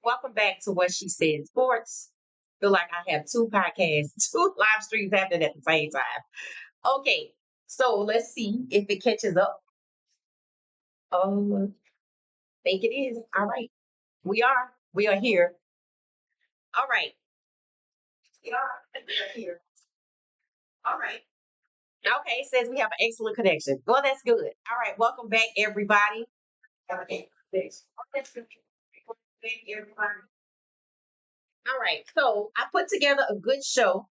Welcome back to What She Said Sports. Feel like I have two podcasts, two live streams happening at the same time. Okay, so let's see if it catches up. Think it is. All right. We are. We are here. All right. We are. We are here. All right. Okay, it says we have an excellent connection. Well, that's good. All right. Welcome back, everybody. Okay. That's good. Welcome back, everybody. All right. So I put together a good show.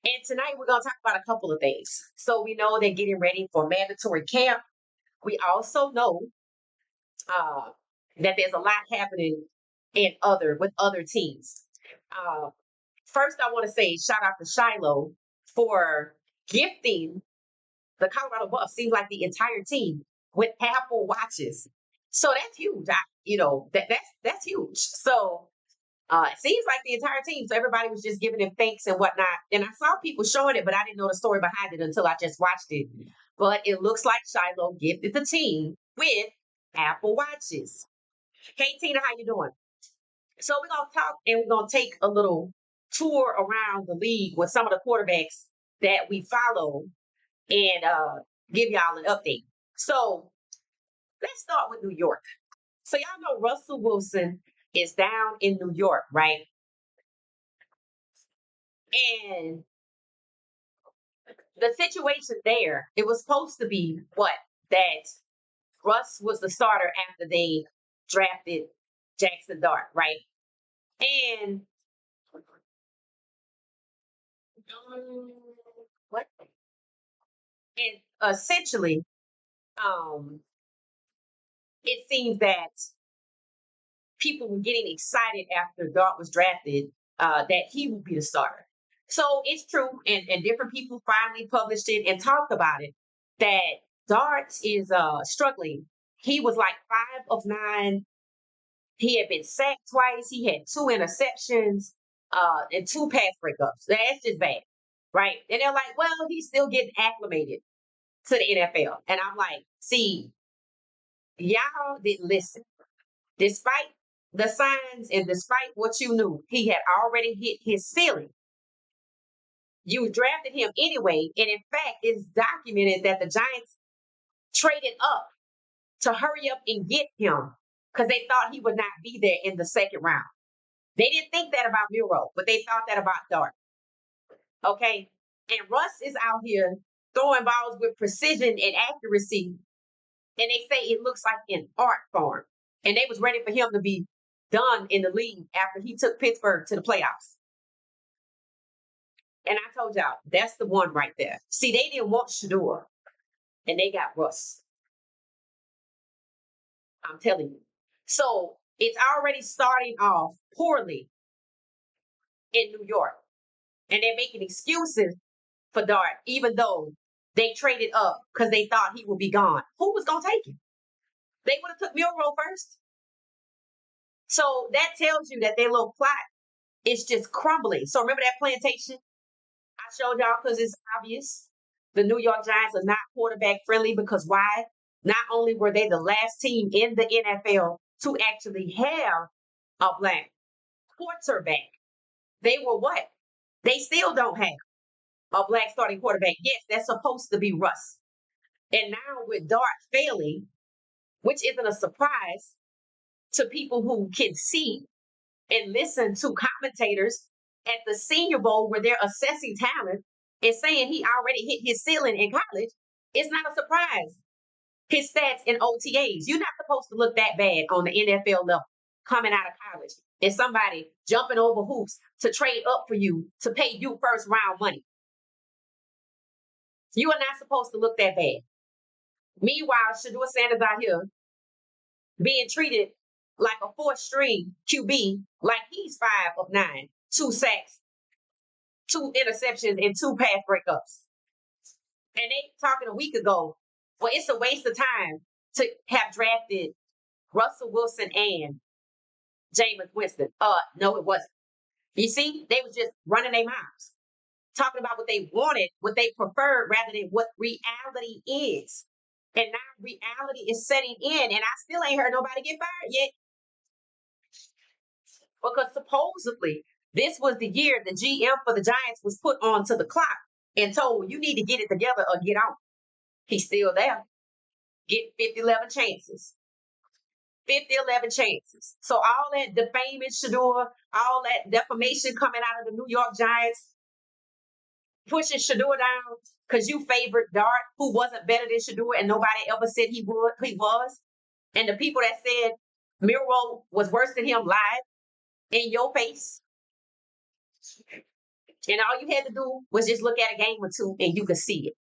And tonight we're going to talk about a couple of things. So we know they're getting ready for mandatory camp. We also know uh, that there's a lot happening in other with other teams. Uh, First, I want to say shout out to Shiloh for gifting the Colorado Buffs. Seems like the entire team with Apple watches. So that's huge. That's huge. So it seems like the entire team. So everybody was just giving him thanks and whatnot. And I saw people showing it, but I didn't know the story behind it until I just watched it. But it looks like Shiloh gifted the team with Apple Watches. Hey Tina, how you doing? So we're gonna talk and we're gonna take a little tour around the league with some of the quarterbacks that we follow and give y'all an update. So let's start with New York. So y'all know Russell Wilson is down in New York, right? And the situation there, it was supposed to be what? That Russ was the starter after they drafted Jackson Dart, right? And um, what? And essentially, um, it seems that people were getting excited after Dart was drafted that he would be the starter. So it's true, and different people finally published it and talked about it that Dart is struggling. He was like 5 of 9. He had been sacked twice. He had 2 interceptions and 2 pass breakups. That's just bad, right? And they're like, well, he's still getting acclimated to the NFL. And I'm like, see, y'all didn't listen. Despite the signs and despite what you knew, he had already hit his ceiling. You drafted him anyway. And in fact, it's documented that the Giants traded up to hurry up and get him because they thought he would not be there in the second round. They didn't think that about Miro, but they thought that about Dart. Okay. And Russ is out here throwing balls with precision and accuracy. And they say it looks like an art form. And they was ready for him to be done in the league after he took Pittsburgh to the playoffs. And I told y'all, that's the one right there. See, they didn't want Shedeur, and they got Russ. I'm telling you. So it's already starting off poorly in New York. And they're making excuses for Dart, even though they traded up because they thought he would be gone. Who was going to take him? They would have took Milrow first. So that tells you that their little plot is just crumbling. So remember that plantation I showed y'all because it's obvious. The New York Giants are not quarterback friendly because why? Not only were they the last team in the NFL to actually have a black quarterback, they were what? They still don't have a black starting quarterback. Yes, that's supposed to be Russ. And now with Dart failing, which isn't a surprise to people who can see and listen to commentators at the Senior Bowl where they're assessing talent and saying he already hit his ceiling in college, it's not a surprise. His stats in OTAs, you're not supposed to look that bad on the NFL level coming out of college. And somebody jumping over hoops to trade up for you to pay you first round money. You are not supposed to look that bad. Meanwhile, Shedeur Sanders out here being treated like a fourth string QB, like he's 5 of 9, 2 sacks, 2 interceptions, and 2 pass breakups. And they talking a week ago, well, it's a waste of time to have drafted Russell Wilson and Jameis Winston. No, it wasn't. You see, they was just running their mouths, talking about what they wanted, what they preferred, rather than what reality is. And now reality is setting in, and I still ain't heard nobody get fired yet. because supposedly this was the year the GM for the Giants was put onto the clock and told, you need to get it together or get out. He's still there. Get 50, 11 chances. 50, 11 chances. So all that defaming Shedeur, all that defamation coming out of the New York Giants, pushing Shedeur down because you favored Dart, who wasn't better than Shedeur, and nobody ever said he was. And the people that said Miro was worse than him lied in your face. And all you had to do was just look at a game or two and you could see it.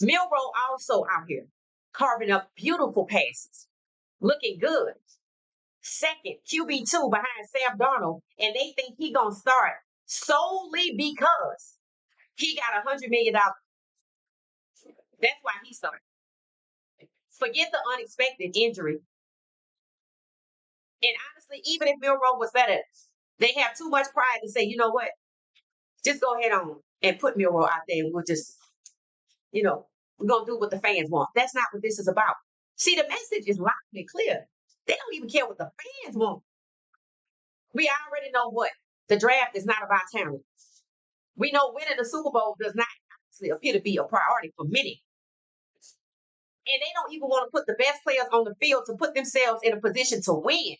Milrow also out here carving up beautiful passes, looking good. Second, QB2 behind Sam Darnold, and they think he gonna start solely because he got $100 million. That's why he started. Forget the unexpected injury. And honestly, even if Milrow was better, they have too much pride to say, you know what, just go ahead on and put Milrow out there and we'll just, we're gonna do what the fans want. That's not what this is about. See, the message is loud and clear. They don't even care what the fans want. We already know what the draft is not about talent. We know winning the Super Bowl does not actually appear to be a priority for many. And they don't even want to put the best players on the field to put themselves in a position to win.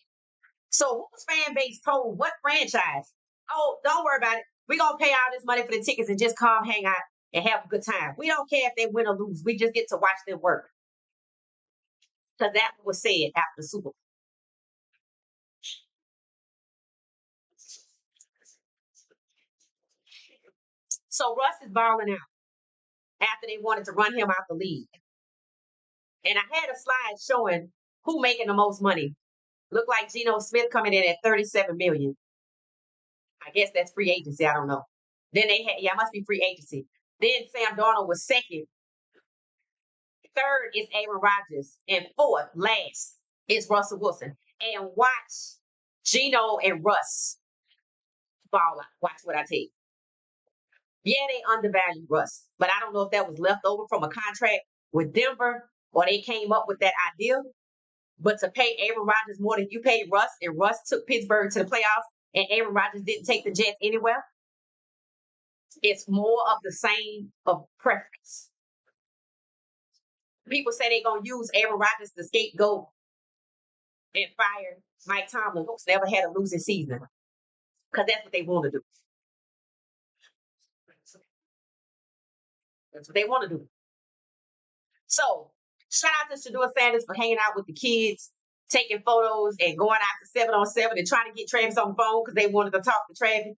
So whose fan base told what franchise? Oh, don't worry about it. We're gonna pay all this money for the tickets and just come hang out and have a good time. We don't care if they win or lose. We just get to watch them work. Because that was said after the Super Bowl. So Russ is balling out after they wanted to run him out the league. And I had a slide showing who making the most money. Looked like Geno Smith coming in at 37 million. I guess that's free agency. I don't know. Then they had, yeah, it must be free agency. Then Sam Darnold was second. Third is Aaron Rodgers. And fourth, last, is Russell Wilson. And watch Geno and Russ ball out. Watch what I tell you. Yeah, they undervalued Russ, but I don't know if that was left over from a contract with Denver or they came up with that idea. But to pay Aaron Rodgers more than you paid Russ, and Russ took Pittsburgh to the playoffs, and Aaron Rodgers didn't take the Jets anywhere, it's more of the same of preference. People say they're going to use Aaron Rodgers to scapegoat and fire Mike Tomlin, who's never had a losing season, because that's what they want to do. That's what they want to do. So, shout out to Shedeur Sanders for hanging out with the kids, taking photos, and going out to 7-on-7 and trying to get Travis on the phone because they wanted to talk to Travis.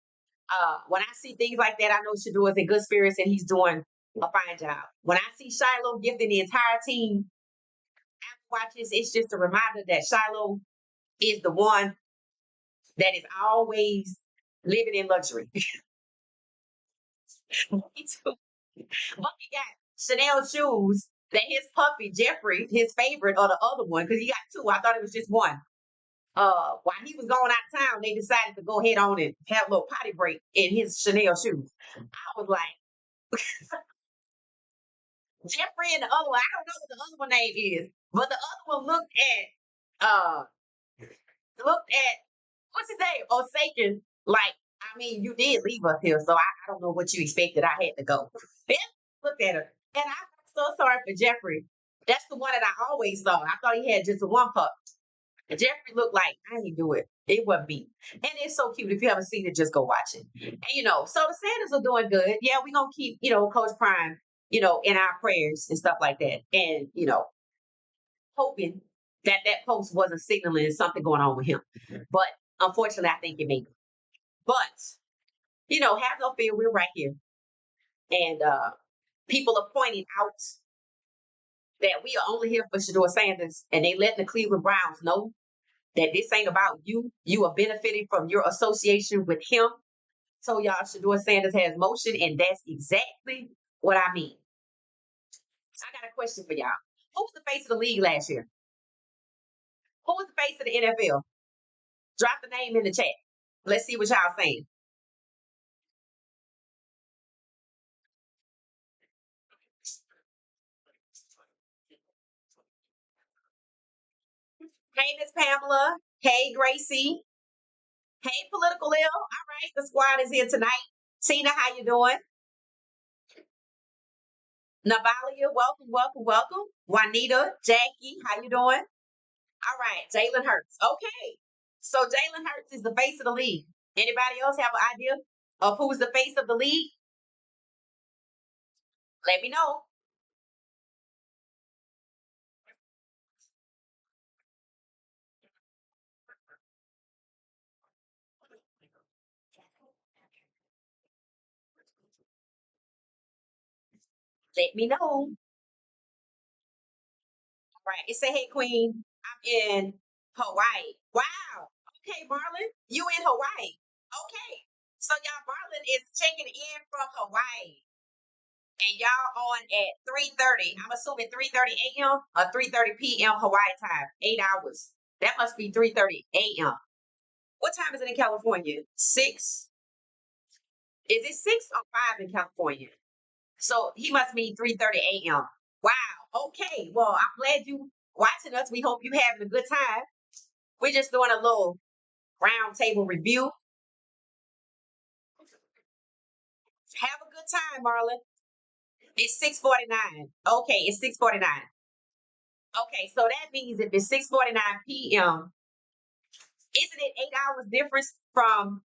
When I see things like that, I know Shedeur is in good spirits and he's doing a fine job. When I see Shiloh gifting the entire team after watches, it's just a reminder that Shiloh is the one that is always living in luxury. Me too. Bucky got Chanel shoes that his puppy Jeffrey, his favorite, or the other one, because he got two. I thought it was just one. While he was going out of town, they decided to go ahead on and have a little potty break in his Chanel shoes. I was like, Jeffrey and the other one, I don't know what the other one name is, but the other one looked at what's his name? Osakin, like, I mean, you did leave us here, so I don't know what you expected. I had to go. Then looked at her. And I felt so sorry for Jeffrey. That's the one that I always saw. I thought he had just the one pup. And Jeffrey looked like I didn't do it. It wasn't me. And it's so cute. If you haven't seen it, just go watch it. And so the Sanders are doing good. Yeah, we're gonna keep, Coach Prime, in our prayers and stuff like that. And, hoping that that post wasn't signaling something going on with him. But unfortunately, I think it may be. But, have no fear, we're right here. And people are pointing out that we are only here for Shedeur Sanders, and they letting the Cleveland Browns know that this ain't about you. You are benefiting from your association with him. So y'all, Shedeur Sanders has motion, and that's exactly what I mean. I got a question for y'all. Who was the face of the league last year? Who was the face of the NFL? Drop the name in the chat. Let's see what y'all saying. Hey, Miss Pamela. Hey, Gracie. Hey, Political Ill. All right, the squad is here tonight. Tina, how you doing? Navalia, welcome, welcome, welcome. Juanita, Jackie, how you doing? All right, Jalen Hurts. Okay, so Jalen Hurts is the face of the league. Anybody else have an idea of who's the face of the league? Let me know. Let me know. All right, it say, hey, Queen, I'm in Hawaii. Wow. Okay, Marlon, you in Hawaii. Okay. So y'all, Marlon is checking in from Hawaii. And y'all on at 3:30. I'm assuming 3:30 a.m. or 3:30 p.m. Hawaii time. 8 hours. That must be 3:30 a.m. What time is it in California? Six. Is it 6 or 5 in California? So he must mean 3:30 a.m. Wow. Okay. Well, I'm glad you watching us. We hope you having a good time. We're just doing a little round table review. Have a good time, Marlon. It's 6:49. Okay, it's 6:49. Okay, so that means if it's 6:49 p.m., isn't it 8 hours difference from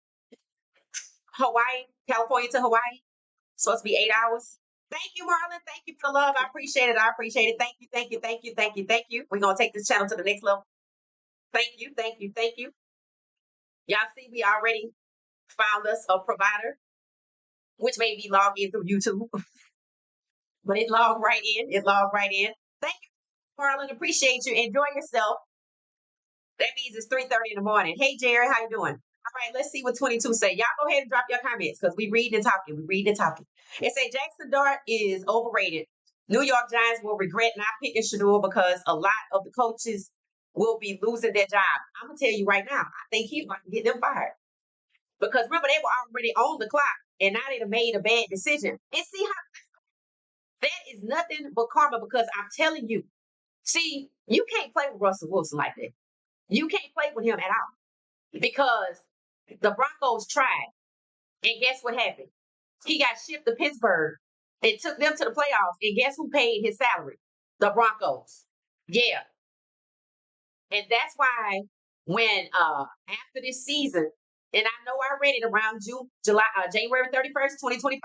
Hawaii, California to Hawaii? Supposed to be 8 hours. Thank you, Marlon. Thank you for the love. I appreciate it. I appreciate it. Thank you, thank you, thank you, thank you, thank you. We're gonna take this channel to the next level. Thank you, thank you, thank you. Y'all see we already found us a provider, which may be logged in through YouTube, but it logged right in. It logged right in. Thank you, Marlon. Appreciate you. Enjoy yourself. That means it's 3:30 in the morning. Hey, Jerry, how you doing? All right, let's see what 22 say. Y'all go ahead and drop your comments because we read and talking. We read and talking. It say Jackson Dart is overrated. New York Giants will regret not picking Shedeur because a lot of the coaches will be losing their job. I'm gonna tell you right now, I think he's going to get them fired because remember they were already on the clock and now they have made a bad decision. And see how that is nothing but karma because I'm telling you, see, you can't play with Russell Wilson like that. You can't play with him at all because the Broncos tried. And guess what happened? He got shipped to Pittsburgh. It took them to the playoffs. And guess who paid his salary? The Broncos. Yeah. And that's why when after this season, and I know I read it around January 31st, 2025,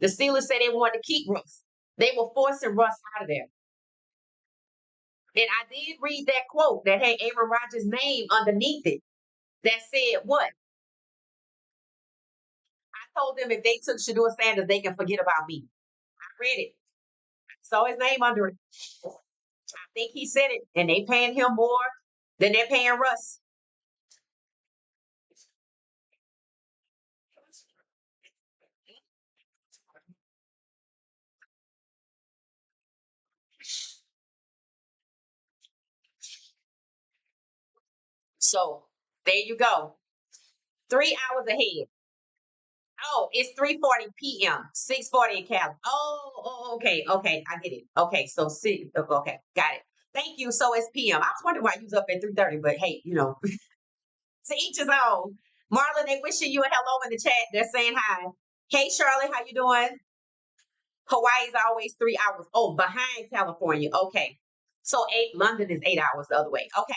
the Steelers said they wanted to keep Russ. They were forcing Russ out of there. And I did read that quote that had Aaron Rodgers' name underneath it that said what? I told them if they took Shedeur Sanders, they can forget about me. I read it. Saw his name under it. I think he said it, and they paying him more than they're paying Russ. So there you go. 3 hours ahead. Oh, it's 3:40 p.m. 6:40 in Cali. Okay, okay, I get it. Okay, so see, okay, got it. Thank you. So it's p.m. I was wondering why you was up at 3:30, but hey, to each his own. Marlon, they wishing you a hello in the chat. They're saying hi. Hey, Charlotte, how you doing? Hawaii is always 3 hours. Oh, behind California. Okay. So London is 8 hours the other way. Okay.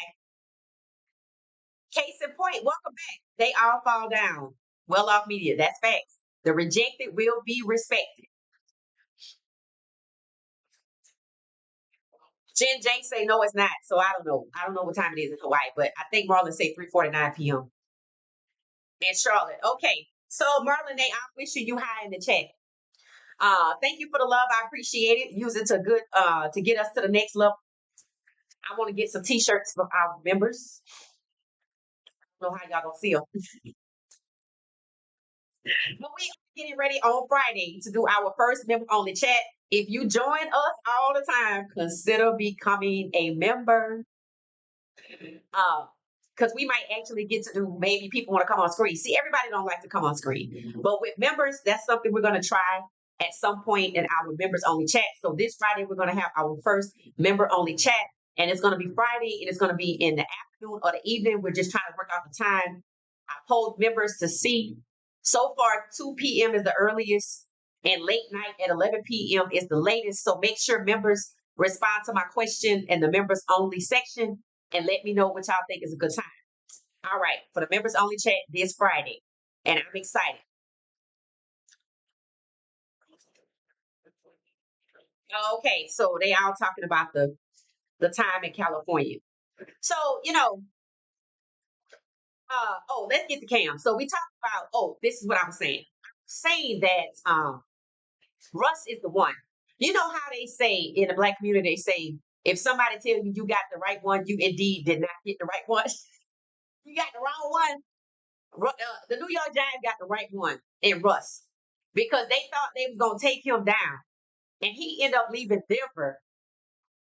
Case in point, welcome back. They all fall down. Well off media. That's facts. The rejected will be respected. Jen J say no, it's not. So I don't know. I don't know what time it is in Hawaii, but I think Marlon say 3:49 p.m. in Charlotte. Okay. So Marlon, they are wishing you high in the chat. Thank you for the love. I appreciate it. Use it to good to get us to the next level. I want to get some t-shirts for our members. I don't know how y'all gonna feel. But we are getting ready on Friday to do our first member only chat. If you join us all the time, consider becoming a member. Because we might actually get to do maybe people want to come on screen. See, everybody don't like to come on screen. But with members, that's something we're gonna try at some point in our members only chat. So this Friday, we're gonna have our first member only chat. And it's gonna be Friday, and it's gonna be in the afternoon or the evening. We're just trying to work out the time I polled members to see. So far, 2 p.m. is the earliest, and late night at 11 p.m. is the latest. So make sure members respond to my question in the members only section and let me know what y'all think is a good time. All right, for the members only chat this Friday, and I'm excited. Okay, so they all talking about the time in California. So let's get the cam. So we talked about. Oh, this is what I was saying. Saying that Russ is the one. You know how they say in the black community, they say if somebody tells you you got the right one, you indeed did not get the right one. You got the wrong one. The New York Giants got the right one in Russ because they thought they was gonna take him down, and he ended up leaving Denver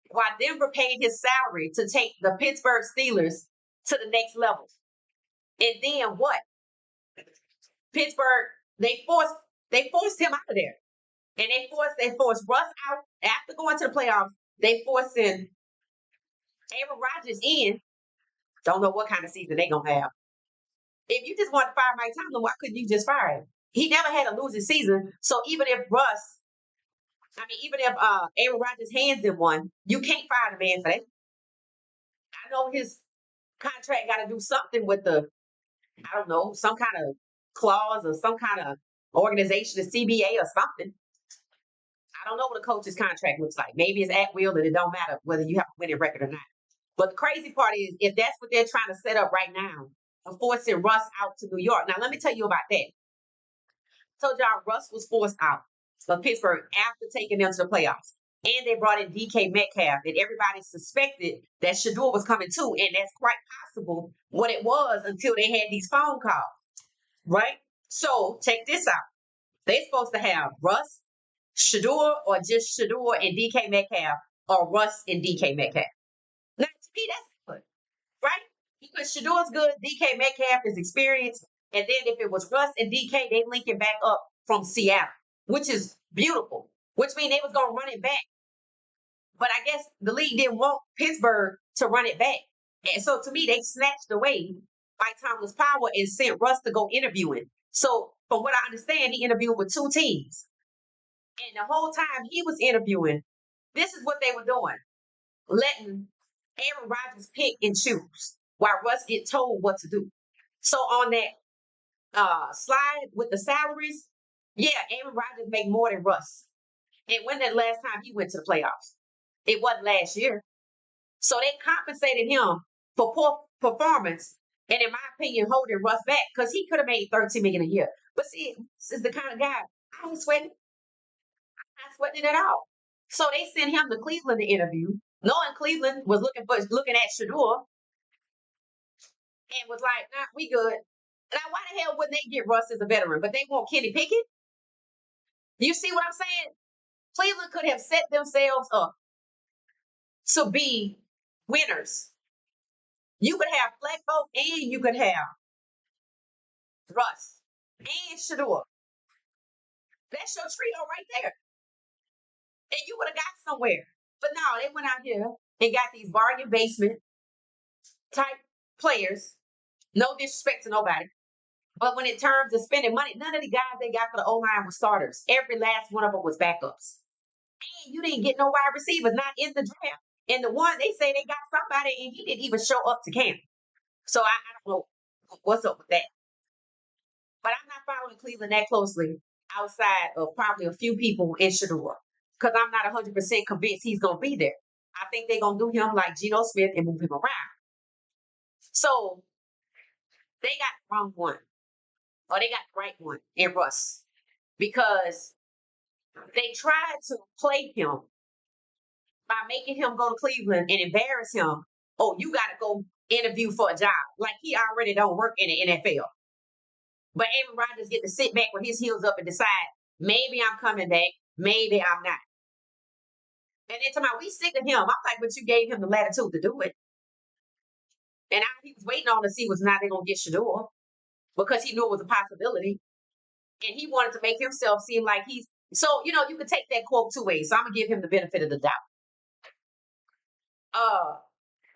while Denver paid his salary to take the Pittsburgh Steelers to the next level. And then what? Pittsburgh they forced him out of there, and they forced Russ out after going to the playoffs. They forced in Aaron Rodgers in. Don't know what kind of season they gonna have. If you just want to fire Mike Tomlin, why couldn't you just fire him? He never had a losing season. So even if Aaron Rodgers hands him one, you can't fire the man for that. I know his contract got to do something with I don't know, some kind of clause or some kind of organization, a CBA or something. I don't know what a coach's contract looks like. Maybe it's at will and it don't matter whether you have a winning record or not. But the crazy part is, if that's what they're trying to set up right now, of forcing Russ out to New York. Now, let me tell you about that. I told y'all Russ was forced out of Pittsburgh after taking them to the playoffs. And they brought in DK Metcalf, and everybody suspected that Shedeur was coming too. And that's quite possible what it was until they had these phone calls, right? So, check this out. They're supposed to have Russ, Shedeur, or just Shedeur and DK Metcalf, or Russ and DK Metcalf. Now, to me, that's good, right? Because Shadeur's good, DK Metcalf is experienced, and then if it was Russ and DK, they link it back up from Seattle, which is beautiful. Which means they was gonna run it back, but I guess the league didn't want Pittsburgh to run it back, and so to me, they snatched away Mike Tomlin's power and sent Russ to go interviewing. So, from what I understand, he interviewed with 2 teams, and the whole time he was interviewing, this is what they were doing: letting Aaron Rodgers pick and choose while Russ get told what to do. So on that slide with the salaries, yeah, Aaron Rodgers make more than Russ. And when that last time he went to the playoffs? It wasn't last year. So they compensated him for poor performance, and in my opinion, holding Russ back because he could have made 13 million a year. But see, this is the kind of guy I ain't sweating. I'm not sweating it at all. So they sent him to Cleveland to interview, knowing Cleveland was looking at Shedeur and was like, nah, we good. Now, why the hell wouldn't they get Russ as a veteran? But they want Kenny Pickett? You see what I'm saying? Cleveland could have set themselves up to be winners. You could have Flacco and you could have Russ and Shador. That's your trio right there. And you would have got somewhere. But no, they went out here and got these bargain basement type players. No disrespect to nobody. But when it terms of spending money, none of the guys they got for the O-line were starters. Every last one of them was backups. And you didn't get no wide receivers, not in the draft. And the one they say they got somebody, and he didn't even show up to camp. So I don't know what's up with that. But I'm not following Cleveland that closely outside of probably a few people in Shedeur because I'm not 100% convinced he's going to be there. I think they're going to do him like Geno Smith and move him around. So they got the wrong one, or they got the right one in Russ because they tried to play him by making him go to Cleveland and embarrass him. Oh, you got to go interview for a job. Like he already don't work in the NFL. But Aaron Rodgers get to sit back with his heels up and decide, maybe I'm coming back, maybe I'm not. And then tomorrow we sick of him. I'm like, but you gave him the latitude to do it. And all he was waiting on to see was now they're gonna get Shador because he knew it was a possibility. And he wanted to make himself seem like he's so, you could take that quote 2 ways. So I'm gonna give him the benefit of the doubt.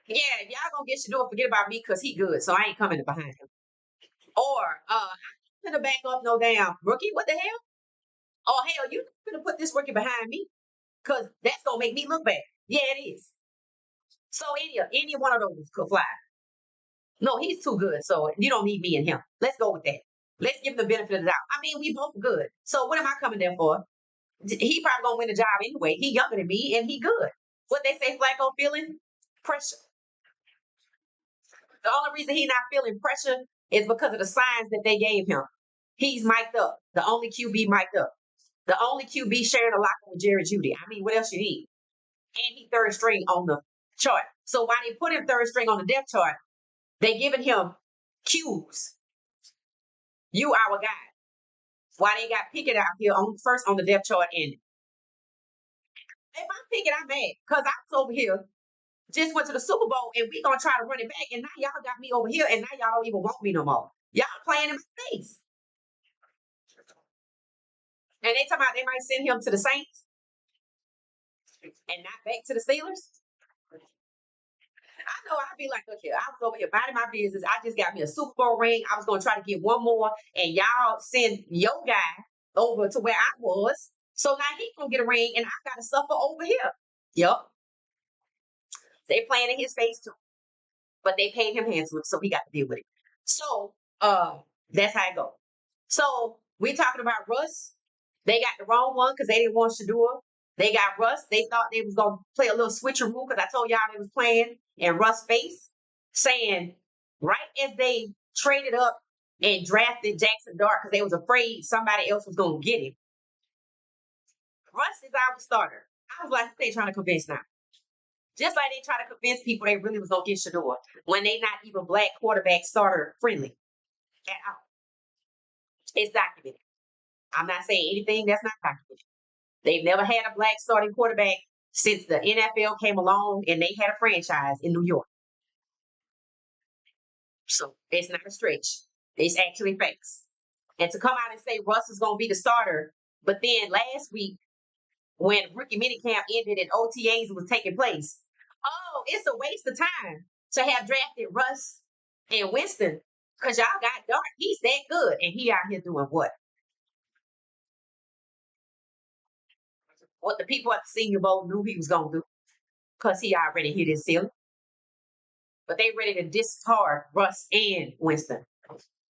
Yeah, y'all gonna get Shador, forget about me because he good. So I ain't coming behind him. Or I'm gonna back up no damn rookie. What the hell? Oh hell, you gonna put this rookie behind me because that's gonna make me look bad. Yeah, it is. So any one of those could fly. No, he's too good. So you don't need me and him. Let's go with that. Let's give him the benefit of the doubt. I mean, we both good. So what am I coming there for? He probably gonna win the job anyway. He younger than me and he good. What they say, Flacco feeling pressure. The only reason he not feeling pressure is because of the signs that they gave him. He's mic'd up. The only QB mic'd up. The only QB sharing a locker with Jerry Judy. I mean, what else you need? And he third string on the chart. So while they put him third string on the depth chart, they giving him cues. You our guy. Why they got Pickett out here on first on the depth chart, and if I'm Pickett, I'm mad because I was over here just went to the Super Bowl and we gonna try to run it back, and now y'all got me over here, and now y'all don't even want me no more. Y'all playing in my face, and they talking about they might send him to the Saints and not back to the Steelers. I know I'd be like, look here, I was over here minding my business. I just got me a Super Bowl ring. I was gonna try to get one more, and y'all send your guy over to where I was. So now he gonna get a ring, and I gotta suffer over here. Yup, they playing in his face too, but they paid him handsomely, so he got to deal with it. So that's how it go. So we talking about Russ. They got the wrong one because they didn't want Shedeur. They got Russ. They thought they was gonna play a little switcheroo because I told y'all they was playing in Russ' face, saying right as they traded up and drafted Jackson Dart because they was afraid somebody else was gonna get him. Russ is our starter. I was like, they trying to convince now. Just like they try to convince people they really was gonna get Shedeur when they not even black quarterback starter friendly at all. It's documented. I'm not saying anything that's not documented. They've never had a black starting quarterback since the NFL came along and they had a franchise in New York. So it's not a stretch. It's actually facts. And to come out and say Russ is gonna be the starter, but then last week when rookie minicamp ended and OTAs was taking place, oh, it's a waste of time to have drafted Russ and Winston because y'all got Dart. He's that good, and he out here doing what? What the people at the Senior Bowl knew he was gonna do because he already hit his ceiling. But they ready to discard Russ and Winston.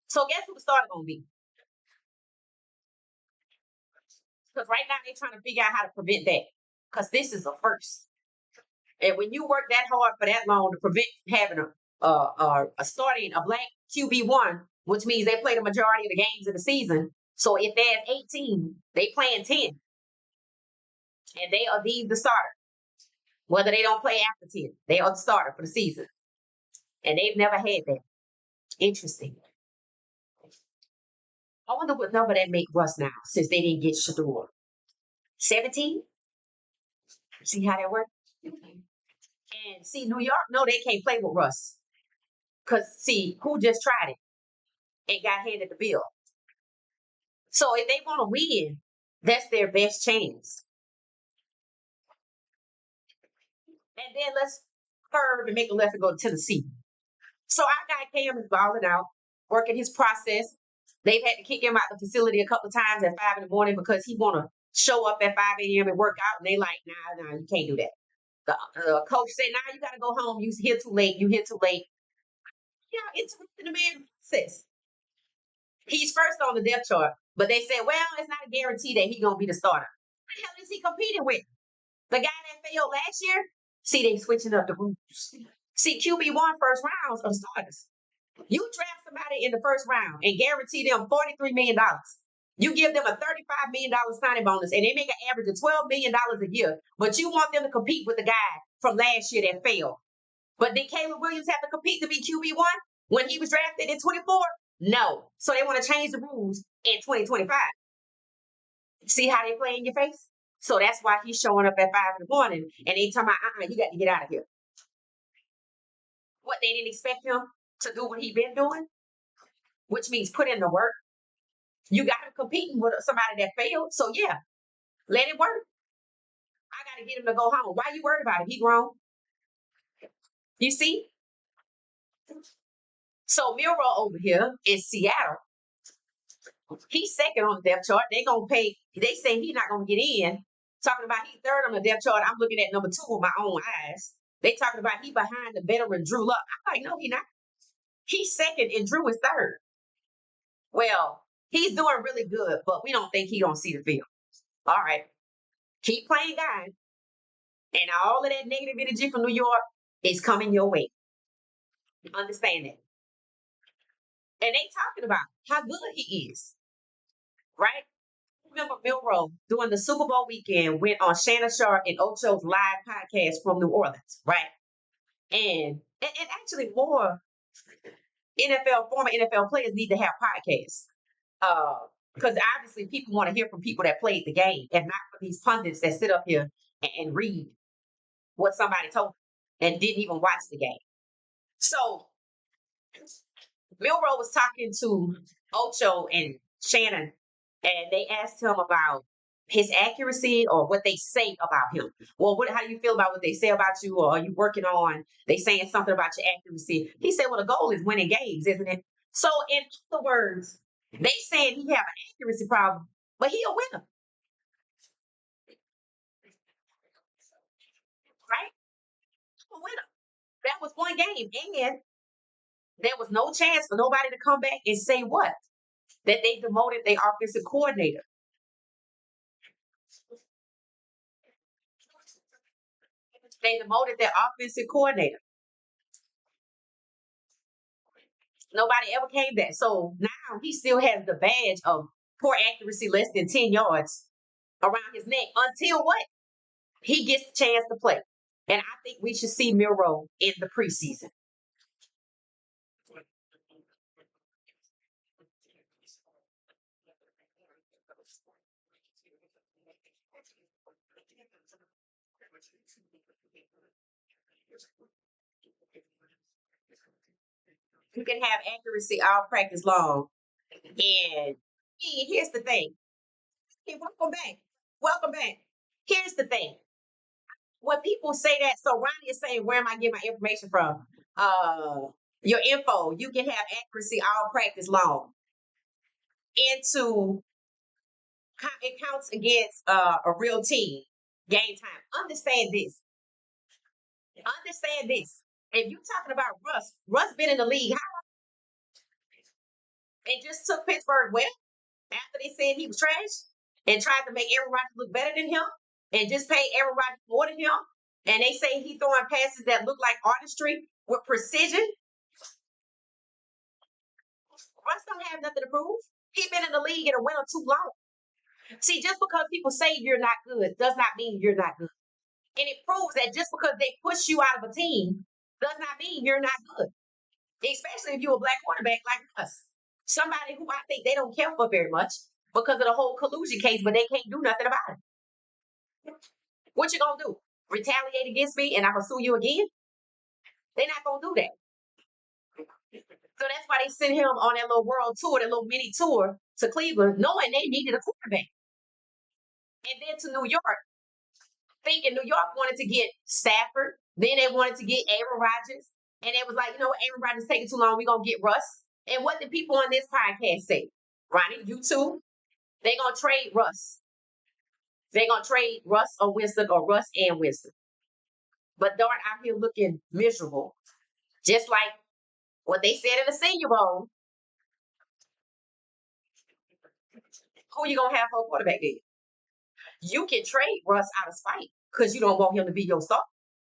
So guess who the starter gonna be? Because right now they're trying to figure out how to prevent that. Because this is a first. And when you work that hard for that long to prevent having a starting a black QB1, which means they play the majority of the games of the season. So if there's 18, they playing 10, and they are the starter. Whether they don't play after 10, they are the starter for the season, and they've never had that. Interesting. I wonder what number that make Russ now since they didn't get Shedeur. 17. See how that works? And see, New York, no, they can't play with Russ. Because, see, who just tried it and got handed the bill? So if they want to win, that's their best chance. And then let's curve and make a left and go to Tennessee. So our guy Cam is balling out, working his process. They've had to kick him out the facility a couple of times at 5 in the morning because he want to show up at 5 a.m. and work out. And they like, nah, you can't do that. The coach said, nah, you got to go home. You here too late. You here too late. Yeah, interrupting the man process. He's first on the depth chart, but they said, well, it's not a guarantee that he's gonna be the starter. What the hell is he competing with? The guy that failed last year? See, they switching up the rules. See, QB1 first rounds of starters. You draft somebody in the first round and guarantee them $43 million. You give them a $35 million signing bonus and they make an average of $12 million a year, but you want them to compete with the guy from last year that failed. But did Caleb Williams have to compete to be QB1 when he was drafted in 24? No. So they want to change the rules in 2025. See how they play in your face? So that's why he's showing up at 5 in the morning and they talking about, you got to get out of here. What, they didn't expect him to do what he been doing? Which means put in the work. You got him competing with somebody that failed. So yeah, let it work. I got to get him to go home. Why you worried about it? He grown. You see? So Miro over here in Seattle, he's second on the depth chart. They gonna pay. They say he's not gonna get in. Talking about he's third on the depth chart. I'm looking at number two with my own eyes. They talking about he behind the veteran Drew Luck. I'm like, no, he not. He's second and Drew is third. Well, he's doing really good, but we don't think he don't see the field. All right, keep playing, guys, and all of that negative energy from New York is coming your way. Understand that. And they talking about how good he is, right? Remember Milrow during the Super Bowl weekend went on Shannon Sharp and Ocho's live podcast from New Orleans, right? And actually more former NFL players need to have podcasts. Because obviously people want to hear from people that played the game and not from these pundits that sit up here and read what somebody told them and didn't even watch the game. So Milrow was talking to Ocho and Shannon, and they asked him about his accuracy or what they say about him. Well, how do you feel about what they say about you, or are you working on they saying something about your accuracy? He said, well, the goal is winning games, isn't it? So, in other words, they saying he have an accuracy problem, but he a winner, right? A winner. That was one game, and there was no chance for nobody to come back and say what that they demoted their offensive coordinator. They demoted their offensive coordinator. Nobody ever came back. So now he still has the badge of poor accuracy, less than 10 yards around his neck until what? He gets the chance to play. And I think we should see Miro in the preseason. You can have accuracy all practice long. And here's the thing. Hey, welcome back. Welcome back. Here's the thing. When people say that, so Ronnie is saying, where am I getting my information from? Your info. You can have accuracy all practice long. Into it counts against a real team. Game time. Understand this. Understand this. If you're talking about Russ been in the league and just took Pittsburgh well after they said he was trash and tried to make Aaron Rodgers look better than him and just pay Aaron Rodgers more than him. And they say he throwing passes that look like artistry with precision. Russ don't have nothing to prove. He been in the league and a winner too long. See, just because people say you're not good does not mean you're not good. And it proves that just because they push you out of a team does not mean you're not good. Especially if you're a black quarterback like us. Somebody who I think they don't care for very much because of the whole collusion case, but they can't do nothing about it. What you gonna do? Retaliate against me and I'm gonna sue you again? They're not gonna do that. So that's why they sent him on that little world tour, that little mini tour to Cleveland, knowing they needed a quarterback. And then to New York, thinking New York wanted to get Stafford. Then they wanted to get Aaron Rodgers. And it was like, you know what, Aaron Rodgers taking too long. We're going to get Russ. And what did people on this podcast say? Ronnie, you too? They're going to trade Russ. They're going to trade Russ or Winston or Russ and Winston. But Dart out here looking miserable. Just like what they said in the Senior Bowl. Who you going to have for a quarterback then? You can trade Russ out of spite because you don't want him to be your star.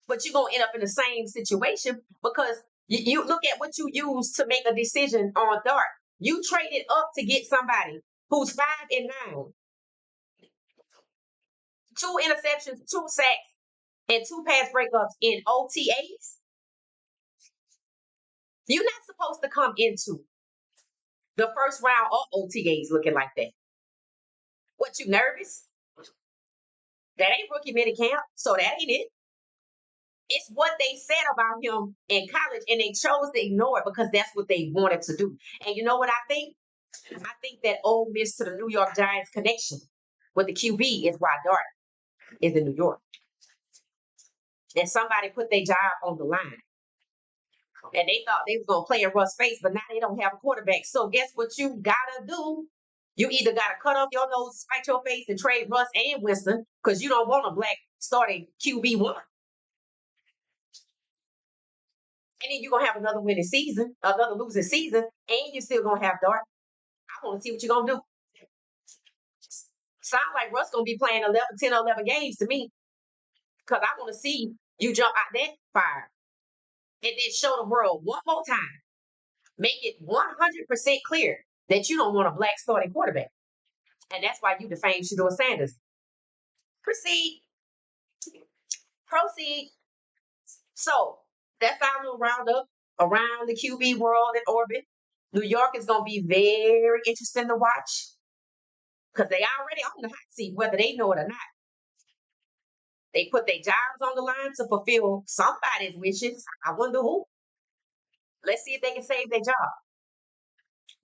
But you're going to end up in the same situation because you look at what you use to make a decision on Dart. You traded up to get somebody who's 5-9, 2 interceptions, 2 sacks, and 2 pass breakups in OTAs. You're not supposed to come into the first round of OTAs looking like that. What, you nervous? That ain't rookie minicamp, so that ain't it. It's what they said about him in college, and they chose to ignore it because that's what they wanted to do. And you know what I think? I think that Ole Miss to the New York Giants connection with the QB is why Dart is in New York. And somebody put their job on the line. And they thought they was gonna play in Russ' face, but now they don't have a quarterback. So guess what you gotta do? You either gotta cut off your nose, spite your face, and trade Russ and Winston, because you don't want a black starting QB1. And then you're gonna have another winning season, another losing season, and you're still gonna have Dart. I want to see what you're gonna do. Sound like Russ gonna be playing 11, 10 or 11 games to me, because I want to see you jump out that fire and then show the world one more time. Make it 100% clear that you don't want a black starting quarterback. And that's why you defamed Shedeur Sanders. Proceed. Proceed. So that's our little roundup around the QB world in orbit. New York is going to be very interesting to watch because they already on the hot seat, whether they know it or not. They put their jobs on the line to fulfill somebody's wishes. I wonder who. Let's see if they can save their job.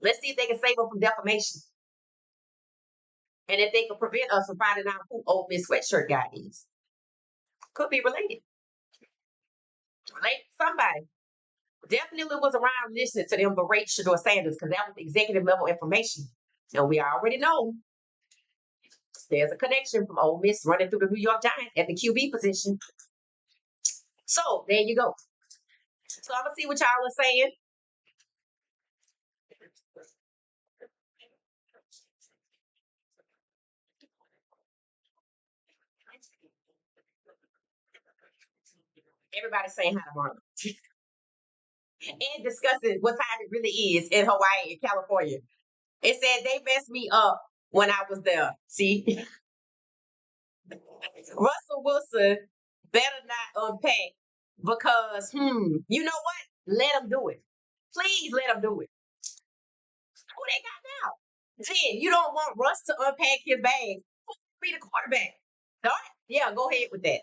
Let's see if they can save them from defamation. And if they can prevent us from finding out who Old Miss Sweatshirt guy is. Could be related. Relate to somebody. Definitely was around listening to them berate Shedeur Sanders because that was executive level information. And we already know there's a connection from Ole Miss running through the New York Giants at the QB position. So there you go. So I'm gonna see what y'all are saying. Everybody's saying hi to Marlon. And discussing what time it really is in Hawaii and California. It said they messed me up when I was there. See, Russell Wilson better not unpack because, you know what? Let him do it. Please let him do it. Who they got now? Jen, you don't want Russ to unpack his bag. Be the quarterback. All right? Yeah, go ahead with that.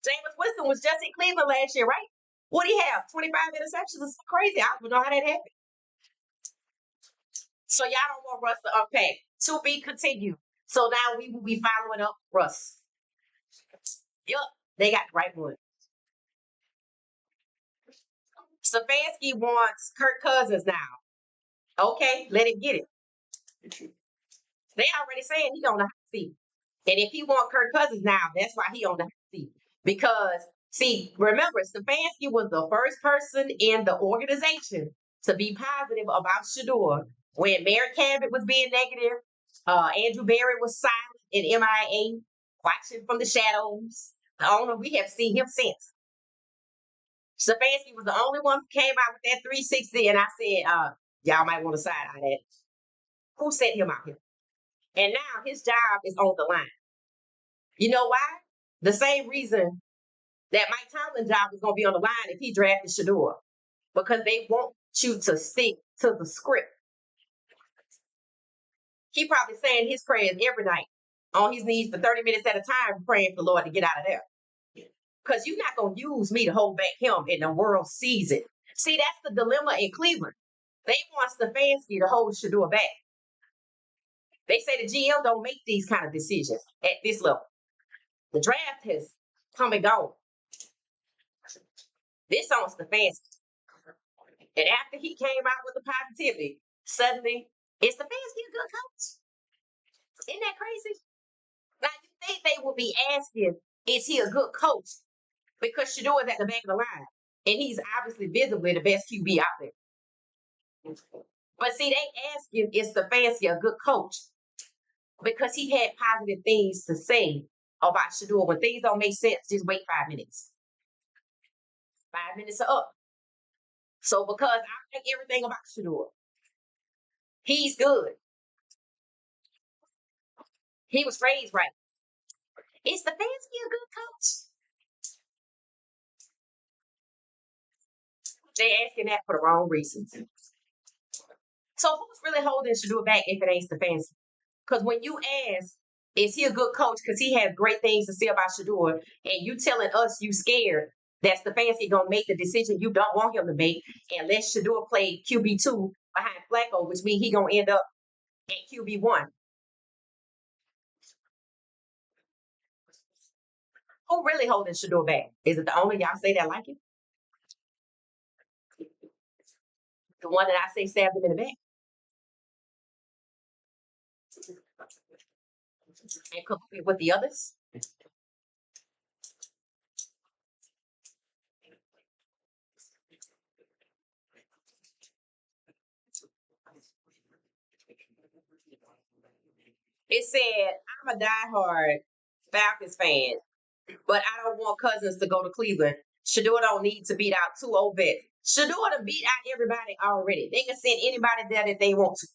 Jameis Winston was just in Cleveland last year, right? What do he have? 25 interceptions? It's crazy. I don't know how that happened. So y'all don't want Russ to unpack. To be continued. So now we will be following up Russ. Yep, they got the right one. Stefanski wants Kirk Cousins now. Okay, let him get it. They already saying he on the hot seat. And if he want Kirk Cousins now, that's why he on the hot seat. Because, see, remember, Stefanski was the first person in the organization to be positive about Shedeur when Mary Cabot was being negative. Andrew Barry was silent in MIA, watching from the shadows. The owner, we have seen him since. Stefanski was the only one who came out with that 360, and I said, y'all might want to side eye that. Who sent him out here? And now his job is on the line. You know why? The same reason that Mike Tomlin's job is going to be on the line if he drafted Shedeur, because they want you to stick to the script. He probably saying his prayers every night on his knees for 30 minutes at a time, praying for the Lord to get out of there. Because you're not going to use me to hold back him and the world sees it. See, that's the dilemma in Cleveland. They want Stefanski to hold Shedeur back. They say the GM don't make these kind of decisions at this level. The draft has come and gone. This on Stefanski. And after he came out with the positivity, suddenly, is Stefanski a good coach? Isn't that crazy? Now, you think they will be asking, is he a good coach? Because Shedeur is at the back of the line. And he's obviously visibly the best QB out there. But see, they asking, is Stefanski a good coach? Because he had positive things to say about Shedeur. When things don't make sense, just wait 5 minutes. 5 minutes are up. So because I like everything about Shedeur, he's good. He was raised right. Is Stefanski a good coach? They asking that for the wrong reasons. So who's really holding Shedeur back if it ain't Stefanski? Because when you ask, is he a good coach? Because he has great things to say about Shedeur, and you telling us you scared that Stefanski gonna make the decision you don't want him to make, and let Shedeur play QB2 behind Flacco, which means he gonna end up at QB1. Who really holding Shedeur back? Is it the owner y'all say that like him? The one that I say stabbed him in the back. And compete with the others. It said, I'm a diehard Falcons fan, but I don't want Cousins to go to Cleveland. Shedeur don't need to beat out two old vets. Shedeur to beat out everybody already. They can send anybody there that they want to.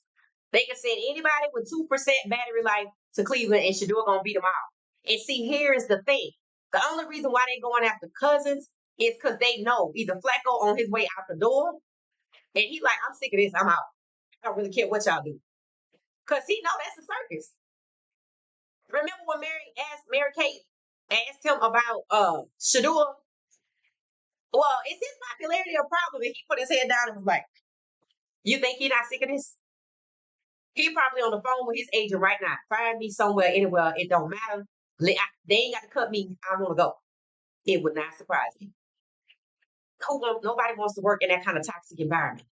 They can send anybody with 2% battery life to Cleveland and Shedeur gonna beat them all. And see, here is the thing. The only reason why they going after Cousins is because they know either Flacco on his way out the door, and he like, I'm sick of this, I'm out. I don't really care what y'all do. Cause he know that's a circus. Remember when Mary Kate asked him about Shedeur? Well, is his popularity a problem? And he put his head down and was like, you think he not sick of this? He probably on the phone with his agent right now. Find me somewhere, anywhere. It don't matter. They ain't got to cut me. I want to go. It would not surprise me. Nobody wants to work in that kind of toxic environment.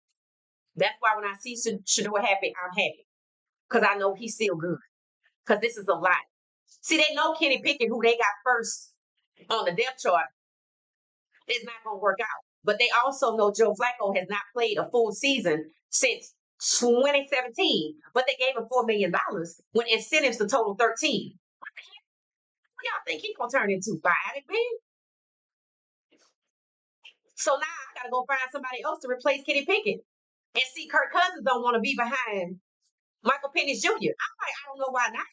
That's why when I see Shedeur happy, I'm happy. Because I know he's still good. Because this is a lot. See, they know Kenny Pickett, who they got first on the depth chart, is not going to work out. But they also know Joe Flacco has not played a full season since 2017. But they gave him $4 million when incentives to total 13. What y'all think he's going to turn into? Bionic Man? So now I got to go find somebody else to replace Kenny Pickett. And see, Kirk Cousins don't want to be behind Michael Penix Jr. I'm like, I don't know why not.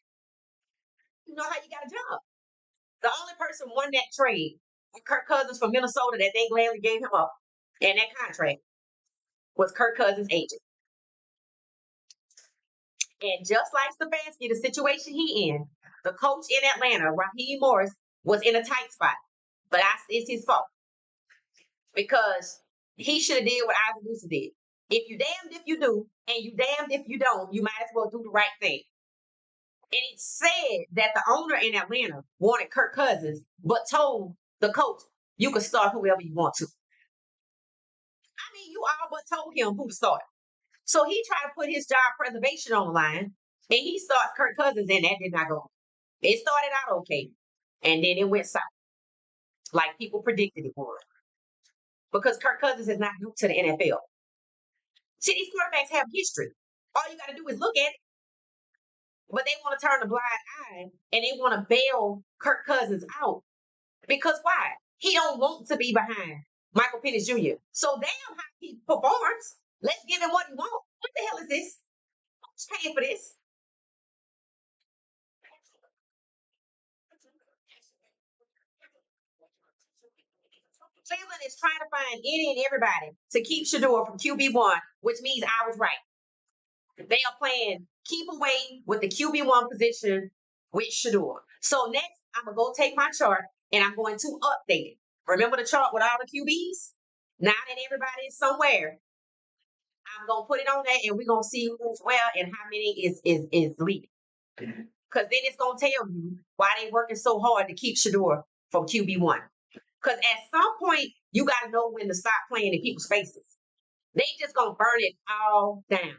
You know how you got a job. The only person won that trade with Kirk Cousins from Minnesota that they gladly gave him up and that contract was Kirk Cousins' agent. And just like Stefanski, the situation he in, the coach in Atlanta, Raheem Morris, was in a tight spot. But it's his fault because he should have did what Ivy did. If you damned if you do, and you damned if you don't, you might as well do the right thing. And it said that the owner in Atlanta wanted Kirk Cousins, but told the coach, you can start whoever you want to. I mean, you all but told him who to start. So he tried to put his job preservation on the line, and he starts Kirk Cousins, and that did not go. It started out okay, and then it went south, like people predicted it would, because Kirk Cousins is not new to the NFL. See, these quarterbacks have history. All you got to do is look at it. But they want to turn a blind eye, and they want to bail Kirk Cousins out. Because why? He don't want to be behind Michael Penix Jr. So damn how he performs. Let's give him what he wants. What the hell is this? Who's paying for this? Cleveland is trying to find any and everybody to keep Shedeur from QB1, which means I was right. They are playing keep away with the QB1 position with Shedeur. So next, I'm going to go take my chart and I'm going to update it. Remember the chart with all the QBs? Now that everybody is somewhere, I'm going to put it on there and we're going to see who's where and how many is leading. Because then it's going to tell you why they're working so hard to keep Shedeur from QB1. Because at some point, you got to know when to stop playing in people's faces. They just going to burn it all down.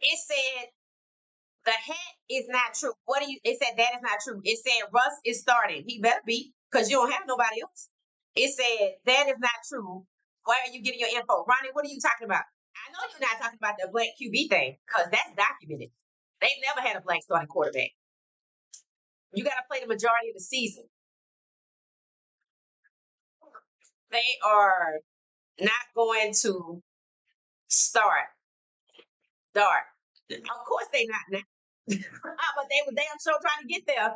It said the hat is not true. What do you? It said that is not true. It said Russ is starting. He better be because you don't have nobody else. It said that is not true. Why are you getting your info, Ronnie? What are you talking about? I know you're not talking about the black QB thing because that's documented. They've never had a black starting quarterback. You got to play the majority of the season. They are not going to start Dart. Of course they not now. But they were damn sure trying to get there.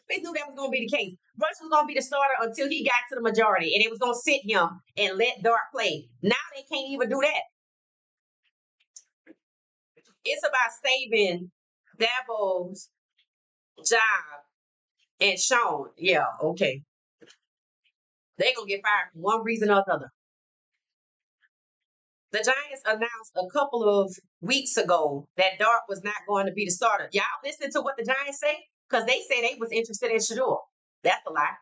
They knew that was going to be the case. Russ was going to be the starter until he got to the majority, and it was going to sit him and let Dart play. Now they can't even do that. It's about saving Dabo's job and Sean. Yeah, okay. They're going to get fired for one reason or another. The Giants announced a couple of weeks ago that Dart was not going to be the starter. Y'all listening to what the Giants say? Because they say they was interested in Shedeur. That's a lie.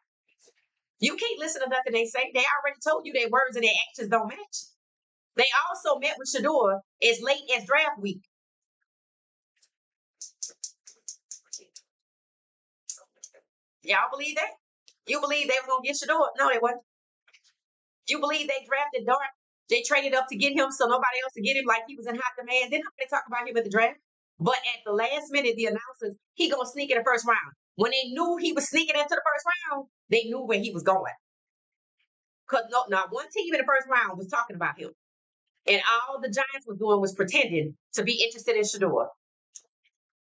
You can't listen to nothing they say. They already told you their words and their actions don't match. They also met with Shedeur as late as draft week. Y'all believe that? You believe they were gonna get Shedeur? No, they wasn't. You believe they drafted Dart? They traded up to get him so nobody else to get him like he was in hot demand. Didn't nobody talk about him at the draft? But at the last minute, the announcers, he gonna sneak in the first round. When they knew he was sneaking into the first round, they knew where he was going. Because no, not one team in the first round was talking about him. And all the Giants was doing was pretending to be interested in Shedeur.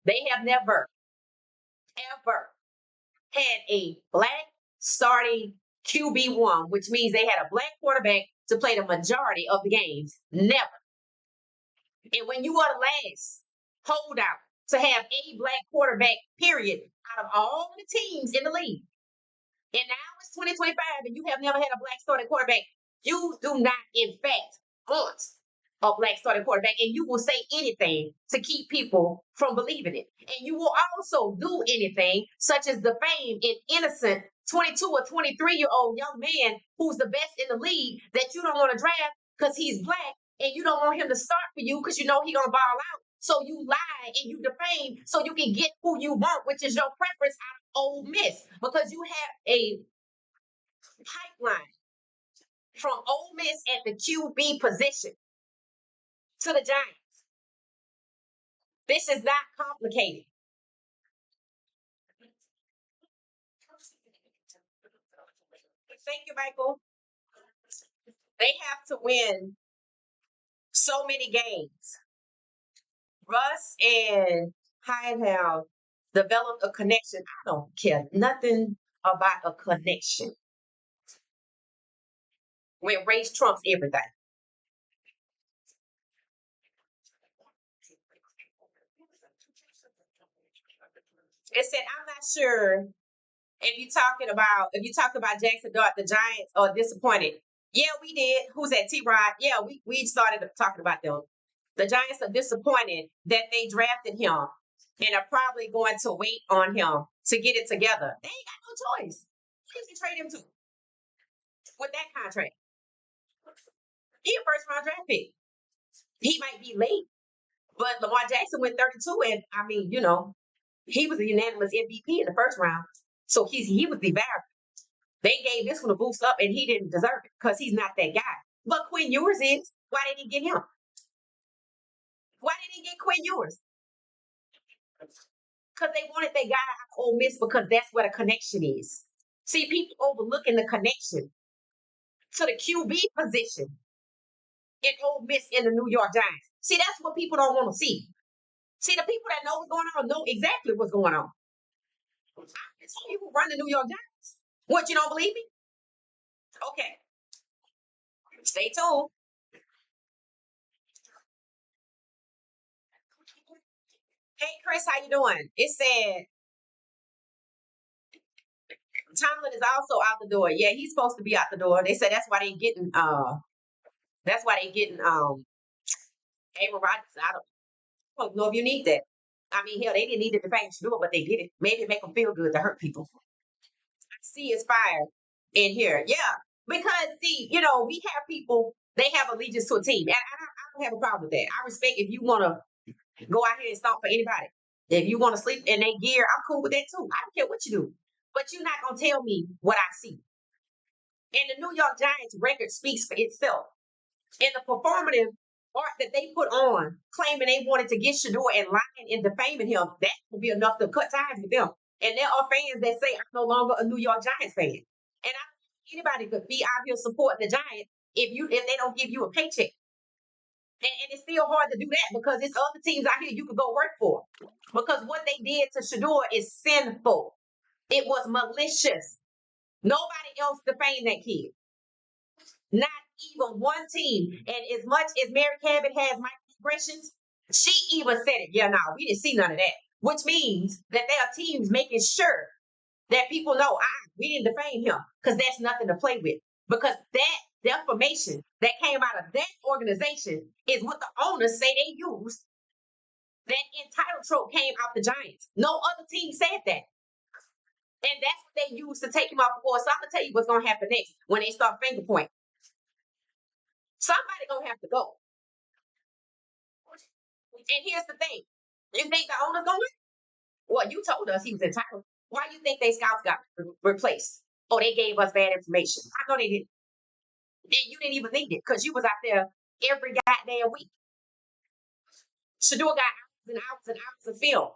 They have never, ever had a black starting QB1, which means they had a black quarterback to play the majority of the games. Never. And when you are the last holdout to have a black quarterback, period, out of all the teams in the league, and now it's 2025 and you have never had a black starting quarterback, you do not, in fact, want a black starting quarterback. And you will say anything to keep people from believing it. And you will also do anything, such as defame an innocent 22 or 23-year-old young man who's the best in the league that you don't want to draft because he's black and you don't want him to start for you because you know he's going to ball out. So you lie and you defame so you can get who you want, which is your preference out of Ole Miss, because you have a pipeline from Ole Miss at the QB position to the Giants. This is not complicated. Thank you, Michael. They have to win so many games. Russ and Hyde have developed a connection. I don't care nothing about a connection when race trumps everything. It said, I'm not sure if you talked about Jackson Dart, the Giants are disappointed. Yeah, we did. Who's that? T Rod. Yeah, we started talking about them. The Giants are disappointed that they drafted him and are probably going to wait on him to get it together. They ain't got no choice. Who can trade him to with that contract? He a first round draft pick. He might be late, but Lamar Jackson went 32, and I mean, he was a unanimous MVP in the first round. So he was the value. They gave this one a boost up, and he didn't deserve it because he's not that guy. But Quinn Ewers is. Why didn't he get him? Why didn't he get Quinn Ewers? Because they wanted that guy out of Ole Miss because that's where the connection is. See, people overlooking the connection to the QB position in Ole Miss in the New York Giants. See, that's what people don't want to see. See, the people that know what's going on know exactly what's going on. It's people run the New York Giants. What, you don't believe me? Okay. Stay tuned. Hey Chris, how you doing? It said Tomlin is also out the door. Yeah, he's supposed to be out the door. They said that's why they getting Aaron Rodgers. I don't know if you need that. I mean, hell, they didn't need it to finish do it, but they did it. Maybe it make them feel good to hurt people. See, it's fire in here. Yeah, because see, we have people. They have allegiance to a team, and I don't have a problem with that. I respect if you want to go out here and stomp for anybody. If you want to sleep in their gear, I'm cool with that too. I don't care what you do, but you're not gonna tell me what I see. And the New York Giants record speaks for itself. And the performative art that they put on, claiming they wanted to get Shedeur and lying and defaming him, that would be enough to cut ties with them. And there are fans that say, I'm no longer a New York Giants fan. And I don't think anybody could be out here supporting the Giants if they don't give you a paycheck. And it's still hard to do that because it's other teams out here you could go work for. Because what they did to Shedeur is sinful. It was malicious. Nobody else defamed that kid. Not even one team. And as much as Mary Cabot has microaggressions, she even said it. Yeah, no, we didn't see none of that. Which means that there are teams making sure that people know, we didn't defame him because that's nothing to play with. Because that defamation that came out of that organization is what the owners say they used. That entitled trope came out the Giants. No other team said that. And that's what they use to take him off the board. So I'm gonna tell you what's gonna happen next when they start finger pointing. Somebody gonna have to go. And here's the thing: you think the owner's going? Well, you told us he was entitled. Why do you think they scouts got replaced? Oh, they gave us bad information. I know they didn't. And you didn't even need it because you was out there every goddamn week. Shedeur got hours and hours and hours of film,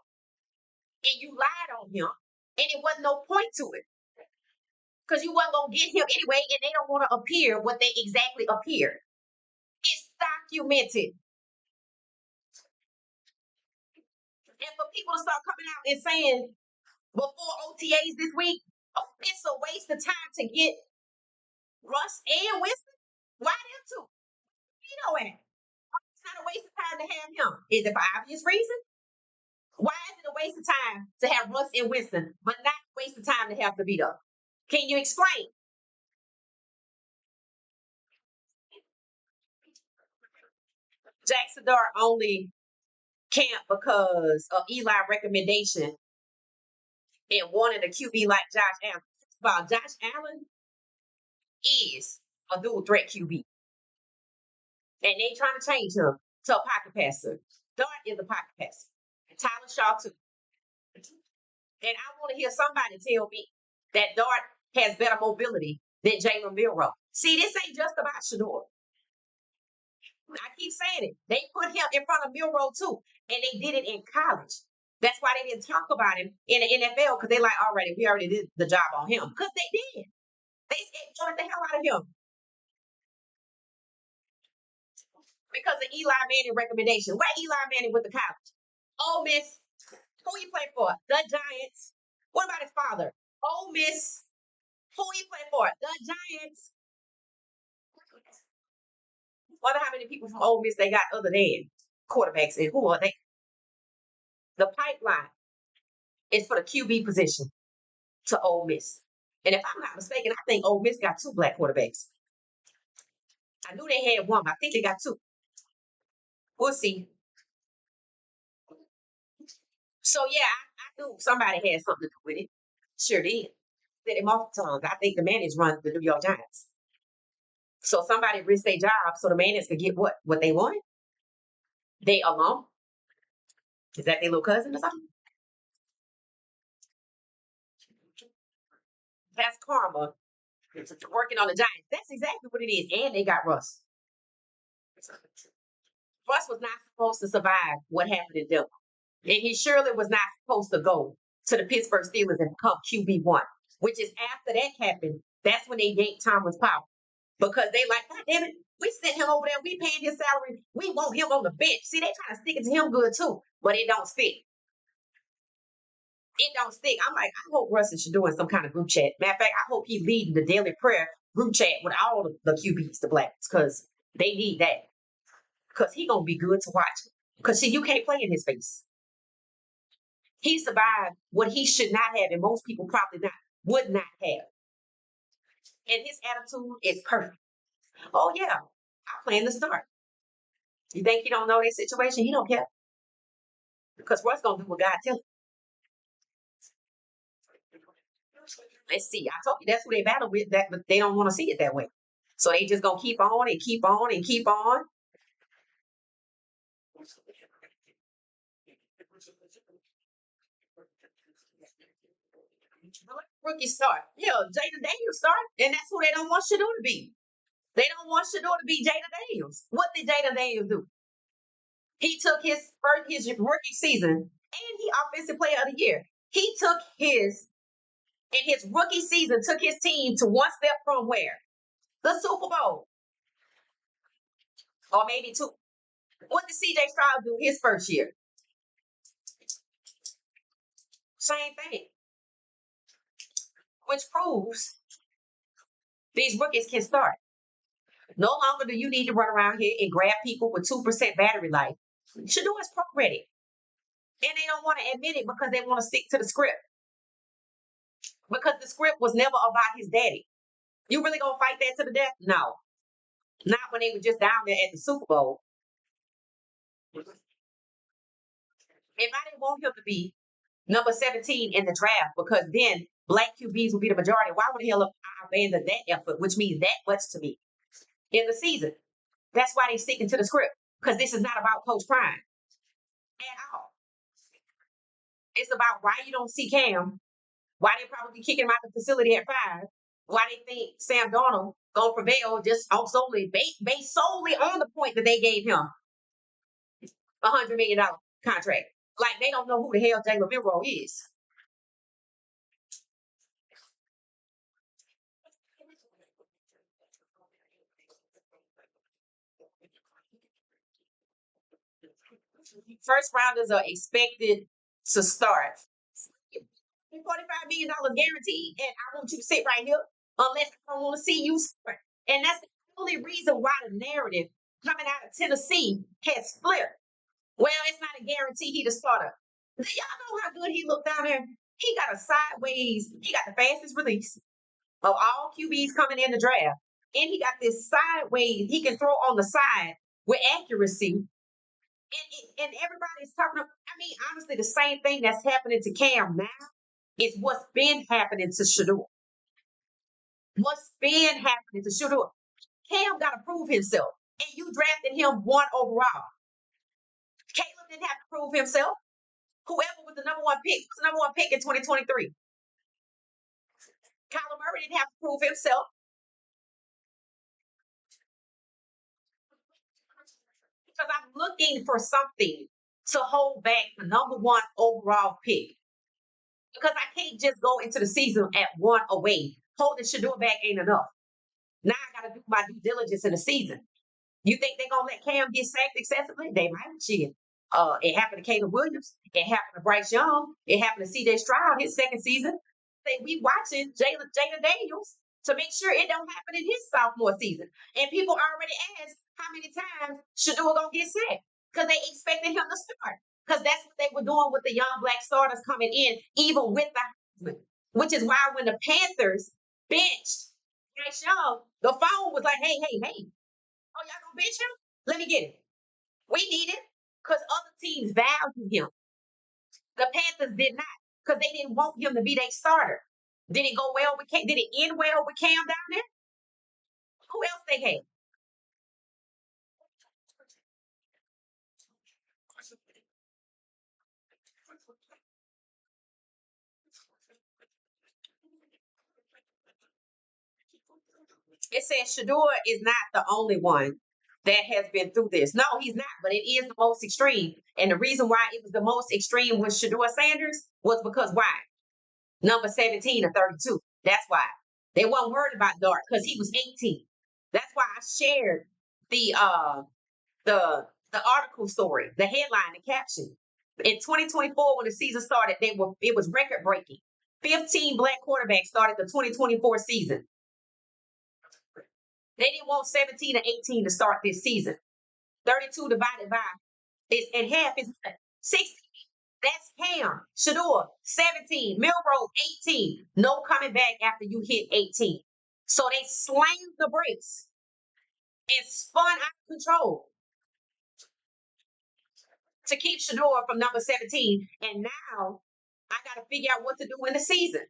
and you lied on him, and it wasn't no point to it because you wasn't gonna get him anyway, and they don't want to appear what they exactly appear. It's documented. And for people to start coming out and saying before OTAs this week, oh, it's a waste of time to get Russ and Winston. Why them two? You know it. It's not a waste of time to have him. Is it for obvious reason? Why is it a waste of time to have Russ and Winston, but not a waste of time to have the beat up? Can you explain? Jack Shedeur only can't because of Eli's recommendation and wanting a QB like Josh Allen. Well, Josh Allen is a dual threat QB, and they trying to change him to a pocket passer. Dart is a pocket passer. And Tyler Shaw too. And I want to hear somebody tell me that Dart has better mobility than Jalen Milrow. See, this ain't just about Shedeur. I keep saying it. They put him in front of Milrow too, and they did it in college. That's why they didn't talk about him in the NFL because they like, already, we already did the job on him. Because they did. They wanted the hell out of him because of Eli Manning recommendation. Where Eli Manning with the college? Ole Miss. Who he play for? The Giants. What about his father? Ole Miss. Who he play for? The Giants. Wonder how many people from Ole Miss they got other than quarterbacks, and who are they? The pipeline is for the QB position to Ole Miss. And if I'm not mistaken, I think Ole Miss got two black quarterbacks. I knew they had one, but I think they got two. We'll see. So yeah, I knew somebody had something to do with it. Sure did. Said it multiple times. I think the managers run the New York Giants. So somebody risked their job so the managers could get what? What they wanted? They alum. Is that their little cousin or something? That's karma. Working on the Giants. That's exactly what it is. And they got Russ. Russ was not supposed to survive what happened in Denver. And he surely was not supposed to go to the Pittsburgh Steelers and become QB1, which is after that happened. That's when they yanked Thomas Powell because they like, God damn it, we sent him over there. We paying his salary. We want him on the bench. See, they trying to stick it to him good too, but it don't stick. It don't stick. I'm like, I hope Russ is doing some kind of group chat. Matter of fact, I hope he leading the daily prayer group chat with all the QBs, the blacks, because they need that. Because he gonna be good to watch. Because see, you can't play in his face. He survived what he should not have, and most people probably not would not have. And his attitude is perfect. Oh yeah, I plan to start. You think he don't know that situation? He don't care because Russ gonna do what God tells him. Let's see. I told you that's who they battle with. That, but they don't want to see it that way. So they just gonna keep on and keep on and keep on. Rookie start. Yeah, Jaden Daniels start, and that's who they don't want Shedeur to be. They don't want Shedeur to be Jaden Daniels. What did Jaden Daniels do? He took his rookie season, and he offensive player of the year. He took his in his rookie season took his team to one step from where? The Super Bowl, or maybe two. What did CJ Stroud do his first year? Same thing, which proves these rookies can start. No longer do you need to run around here and grab people with 2% battery life. Shedeur is pro ready. And they don't want to admit it because they want to stick to the script. Because the script was never about his daddy. You really gonna fight that to the death? No. Not when they were just down there at the Super Bowl. If I didn't want him to be number 17 in the draft, because then black QBs will be the majority. Why would the hell I abandon that effort, which means that much to me in the season? That's why they're sticking to the script because this is not about Coach Prime at all. It's about why you don't see Cam, why they probably kicking him out the facility at 5, why they think Sam Darnold gonna prevail just on solely based solely on the point that they gave him $100 million contract. Like they don't know who the hell Jalen Milroe is. First rounders are expected to start. $45 million guaranteed, and I want you to sit right here unless I don't want to see you start. And that's the only reason why the narrative coming out of Tennessee has flipped. Well, it's not a guarantee he the starter. Do y'all know how good he looked down there? He got a sideways, he got the fastest release of all QBs coming in the draft. And he got this sideways, he can throw on the side with accuracy. And everybody's talking about, I mean, honestly, the same thing that's happening to Cam now is what's been happening to Shedeur. What's been happening to Shedeur. Cam got to prove himself. And you drafted him 1 overall. Caleb didn't have to prove himself. Whoever was the number one pick was the number one pick in 2023. Kyler Murray didn't have to prove himself. Because I'm looking for something to hold back the number 1 overall pick. Because I can't just go into the season at 1 away. Holding Shedeur back ain't enough. Now I got to do my due diligence in the season. You think they're going to let Cam get sacked excessively? They might. Shit. It happened to Caleb Williams. It happened to Bryce Young. It happened to C.J. Stroud his second season. We watching Jalen Daniels to make sure it don't happen in his sophomore season. And people already asked how many times Shedeur gonna get sacked because they expected him to start because that's what they were doing with the young black starters coming in, even with the Heisman. Which is why when the Panthers benched Bryce Young, the phone was like, hey, hey, hey, oh, y'all gonna bench him? Let me get it. We need it because other teams value him. The Panthers did not because they didn't want him to be their starter. Did it go well with Cam? Did it end well with Cam down there? Who else they had? It says Shedeur is not the only one that has been through this. No, he's not, but it is the most extreme. And the reason why it was the most extreme with Shedeur Sanders was because why? Number 17 or 32. That's why. They weren't worried about Dart because he was 18. That's why I shared the the article story, the headline, the caption. In 2024, when the season started, it was record breaking. 15 black quarterbacks started the 2024 season. They didn't want 17 or 18 to start this season. 32 divided by is and half is 60. That's Cam, Shedeur, 17, Milroe, 18. No coming back after you hit 18. So they slammed the brakes and spun out of control to keep Shedeur from number 17. And now I got to figure out what to do in the season.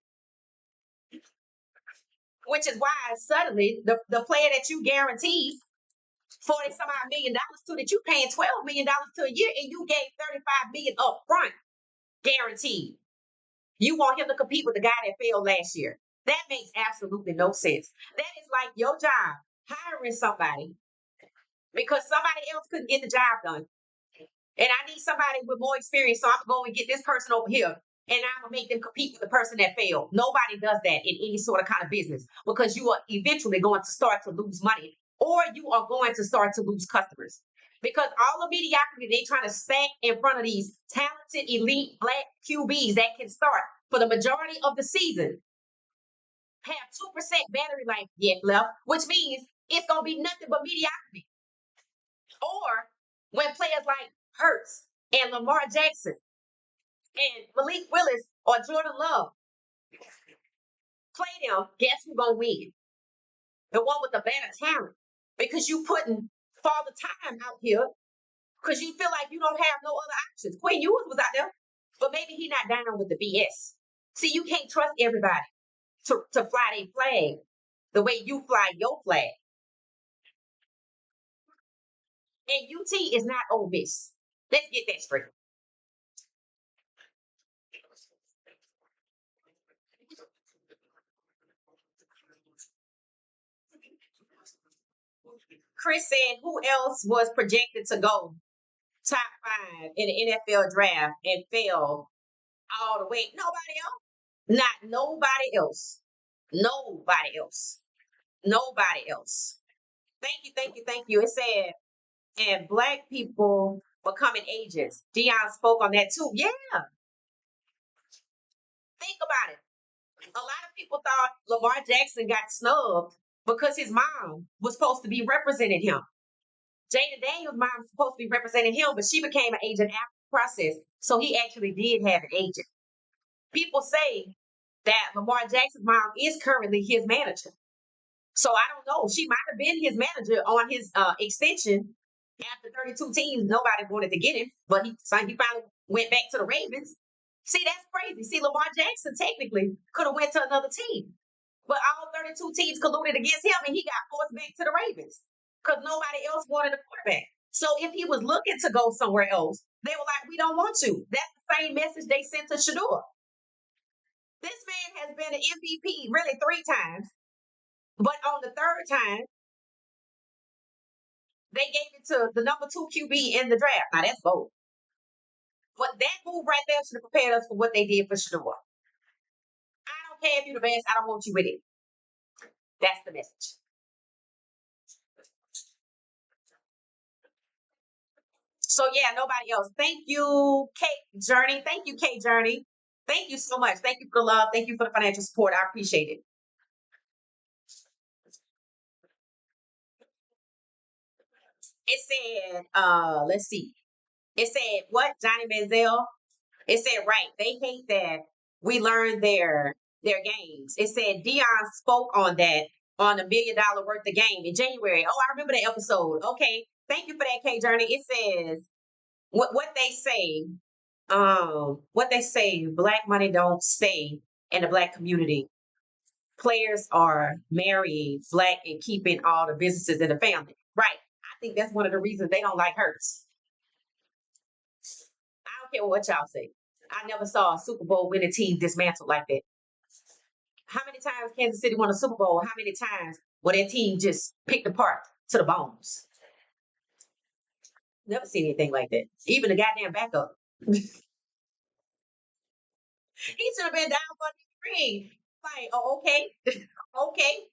Which is why suddenly the player that you guaranteed 40 some odd $1 million to that you paying $12 million to a year and you gave 35 million up front guaranteed. You want him to compete with the guy that failed last year. That makes absolutely no sense. That is like your job hiring somebody because somebody else couldn't get the job done. And I need somebody with more experience, so I'm going to get this person over here and I'm going to make them compete with the person that failed. Nobody does that in any sort of kind of business because you are eventually going to start to lose money or you are going to start to lose customers. Because all the mediocrity they trying to stack in front of these talented, elite black QBs that can start for the majority of the season have 2% battery life yet left, which means it's going to be nothing but mediocrity. Or when players like Hurts and Lamar Jackson and Malik Willis or Jordan Love play them, guess who's going to win? The one with the better talent. Because you putting Father Time out here because you feel like you don't have no other options. Quinn Ewers was out there, but maybe he not down with the BS. See, you can't trust everybody to fly their flag the way you fly your flag. And UT is not Ole Miss. Let's get that straight. Chris said, who else was projected to go top five in the NFL draft and fell all the way? Nobody else. Not nobody else. Nobody else. Nobody else. Thank you, thank you, thank you. It said, and black people becoming agents. Dion spoke on that too. Yeah, think about it. A lot of people thought Lamar Jackson got snubbed because his mom was supposed to be representing him. Jada Daniels' mom was supposed to be representing him, but she became an agent after the process. So he actually did have an agent. People say that Lamar Jackson's mom is currently his manager. So I don't know. She might have been his manager on his extension. After 32 teams, nobody wanted to get him, but he finally went back to the Ravens. See, that's crazy. See, Lamar Jackson technically could have went to another team, but all 32 teams colluded against him, and he got forced back to the Ravens because nobody else wanted a quarterback. So if he was looking to go somewhere else, they were like, "We don't want you." That's the same message they sent to Shedeur. This man has been an MVP really 3 times, but on the third time, they gave it to the number 2 QB in the draft. Now that's bold. But that move right there should have prepared us for what they did for Shedeur. I don't care if you're the best. I don't want you with it. That's the message. So yeah, nobody else. Thank you, Kate Journey. Thank you, Kate Journey. Thank you so much. Thank you for the love. Thank you for the financial support. I appreciate it. It said, let's see. It said what? Johnny Manziel. It said, right. They hate that we learned their games. It said Dion spoke on that on $1 million worth of game in January. Oh, I remember that episode. Okay. Thank you for that, K Journey. It says what they say, what they say, black money don't stay in the black community. Players are marrying black and keeping all the businesses in the family. Right. I think that's one of the reasons they don't like Hurts. I don't care what y'all say. I never saw a Super Bowl winning team dismantled like that. How many times Kansas City won a Super Bowl? How many times were their team just picked apart to the bones? Never seen anything like that. Even the goddamn backup. He should have been down for the ring. Like, oh, okay. Okay.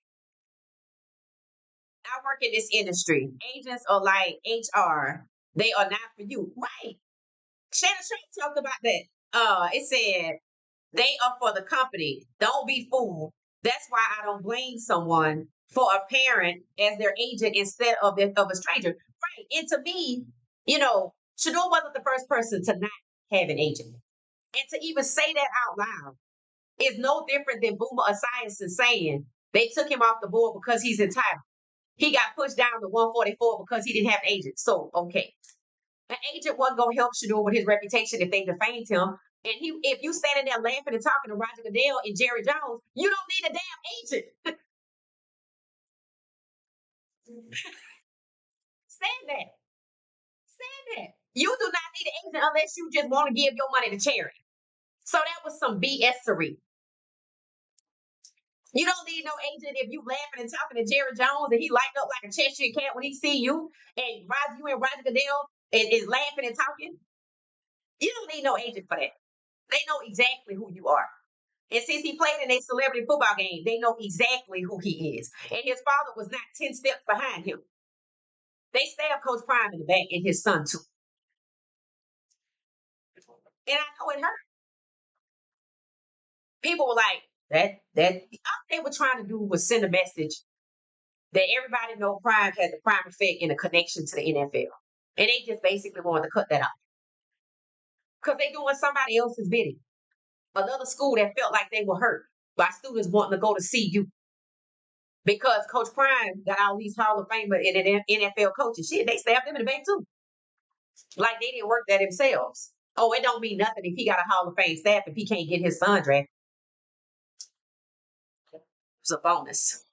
I work in this industry. Agents are like HR. They are not for you. Right. Shannon Sharp talked about that. It said they are for the company. Don't be fooled. That's why I don't blame someone for a parent as their agent instead of a stranger. Right. And to me, Shador wasn't the first person to not have an agent. And to even say that out loud is no different than Boomer Esiason saying they took him off the board because he's entitled. He got pushed down to 144 because he didn't have agents. So, okay. An agent wasn't gonna help Shador with his reputation if they defamed him. And if you standing there laughing and talking to Roger Goodell and Jerry Jones, you don't need a damn agent. Stand that. Stand that. You do not need an agent unless you just want to give your money to charity. So that was some BS-ery. You don't need no agent if you laughing and talking to Jerry Jones and he lighting up like a Cheshire cat when he see you and Roger Goodell is laughing and talking. You don't need no agent for that. They know exactly who you are. And since he played in a celebrity football game, they know exactly who he is. And his father was not 10 steps behind him. They stabbed Coach Prime in the back and his son too. And I know it hurt. People were like, that all they were trying to do was send a message that everybody know Prime has a prime effect and a connection to the NFL. And they just basically wanted to cut that out. Because they doing somebody else's bidding. Another school that felt like they were hurt by students wanting to go to CU. Because Coach Prime got all these Hall of Famer and NFL coaches. Shit, they stabbed him in the back too. Like they didn't work that themselves. Oh, it don't mean nothing if he got a Hall of Fame staff if he can't get his son drafted. It's a bonus.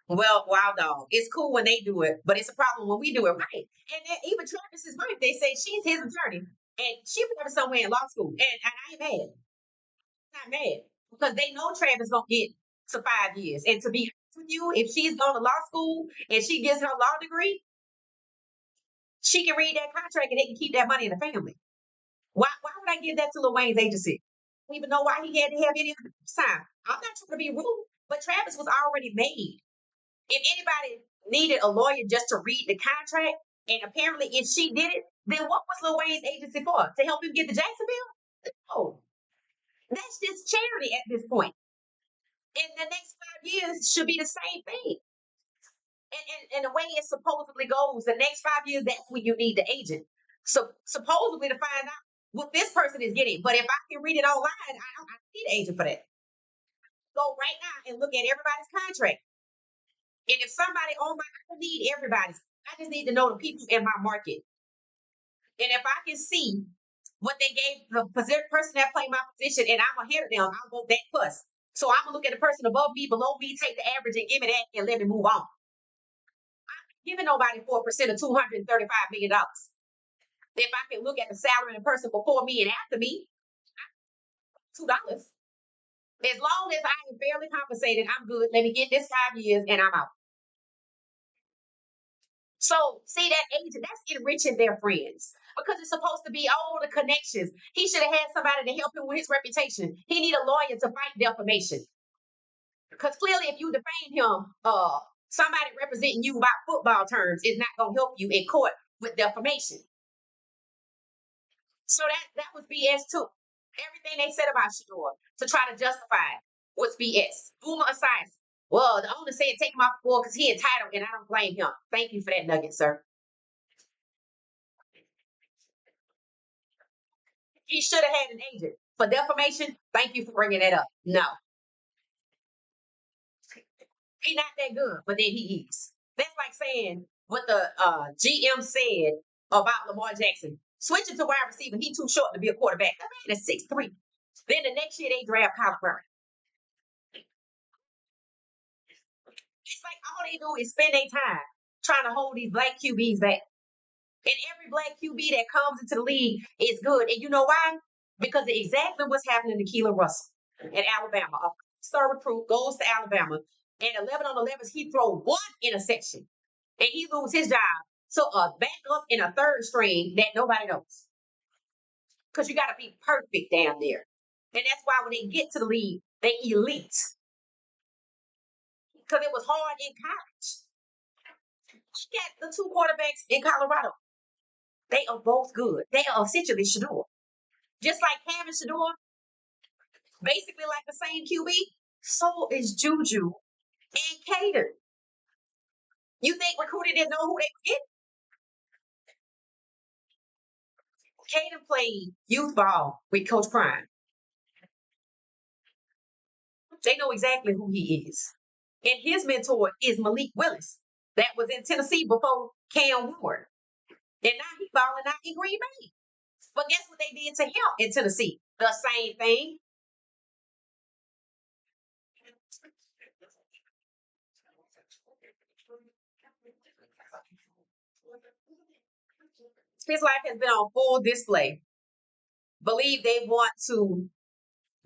Well, wild dog. It's cool when they do it, but it's a problem when we do it right. And then even Travis's wife, they say she's his attorney, and she probably somewhere in law school. And I ain't mad. Not mad because they know Travis gonna get to 5 years. And to be honest with you, if she's going to law school and she gets her law degree, she can read that contract and they can keep that money in the family. Why would I give that to Lil Wayne's agency? I don't even know why he had to have any time. I'm not trying to be rude, but Travis was already made. If anybody needed a lawyer just to read the contract, and apparently if she did it, then what was Lil Wayne's agency for? To help him get to Jacksonville? No. That's just charity at this point. And the next 5 years should be the same thing. And the way it supposedly goes, the next 5 years, that's when you need the agent. So supposedly to find out what this person is getting. But if I can read it online, I need an agent for that. Go right now and look at everybody's contract. And if somebody on my, I don't need everybody's. I just need to know the people in my market. And if I can see what they gave the person that played my position, and I'm ahead of them, I'll go that plus. So I'm gonna look at the person above me, below me, take the average, and give me that, and let me move on. Giving nobody 4% of $235 million. If I can look at the salary of the person before me and after me, $2. As long as I am fairly compensated, I'm good. Let me get this 5 years and I'm out. So see that agent, that's enriching their friends because it's supposed to be all the connections. He should have had somebody to help him with his reputation. He need a lawyer to fight defamation because clearly, if you defame him, somebody representing you about football terms is not going to help you in court with defamation. So that was BS too. Everything they said about Shedeur to try to justify it was BS. Boomer aside, well, the owner said take him off the board because he entitled, and I don't blame him. Thank you for that nugget, sir. He should have had an agent for defamation. Thank you for bringing that up. No, he not that good, but then he is. That's like saying what the GM said about Lamar Jackson. Switching to wide receiver, he too short to be a quarterback. That man is 6'3". Then the next year they draft Kyler Murray. It's like all they do is spend their time trying to hold these black QBs back. And every black QB that comes into the league is good. And you know why? Because of exactly what's happening to Keelan Russell in Alabama. A star recruit goes to Alabama, and 11 on 11, he throw one interception, and he lose his job. So a backup in a third string that nobody knows. Because you got to be perfect down there. And that's why when they get to the league, they elite. Because it was hard in college. Look at the two quarterbacks in Colorado. They are both good. They are essentially Shedeur. Just like Cam and Shedeur, basically like the same QB, so is Juju and Cater. You think recruiter didn't know who they were getting? Cater played youth ball with Coach Prime. They know exactly who he is. And his mentor is Malik Willis. That was in Tennessee before Cam Ward. And now he's balling out in Green Bay. But guess what they did to him in Tennessee? The same thing. His life has been on full display. Believe they want to,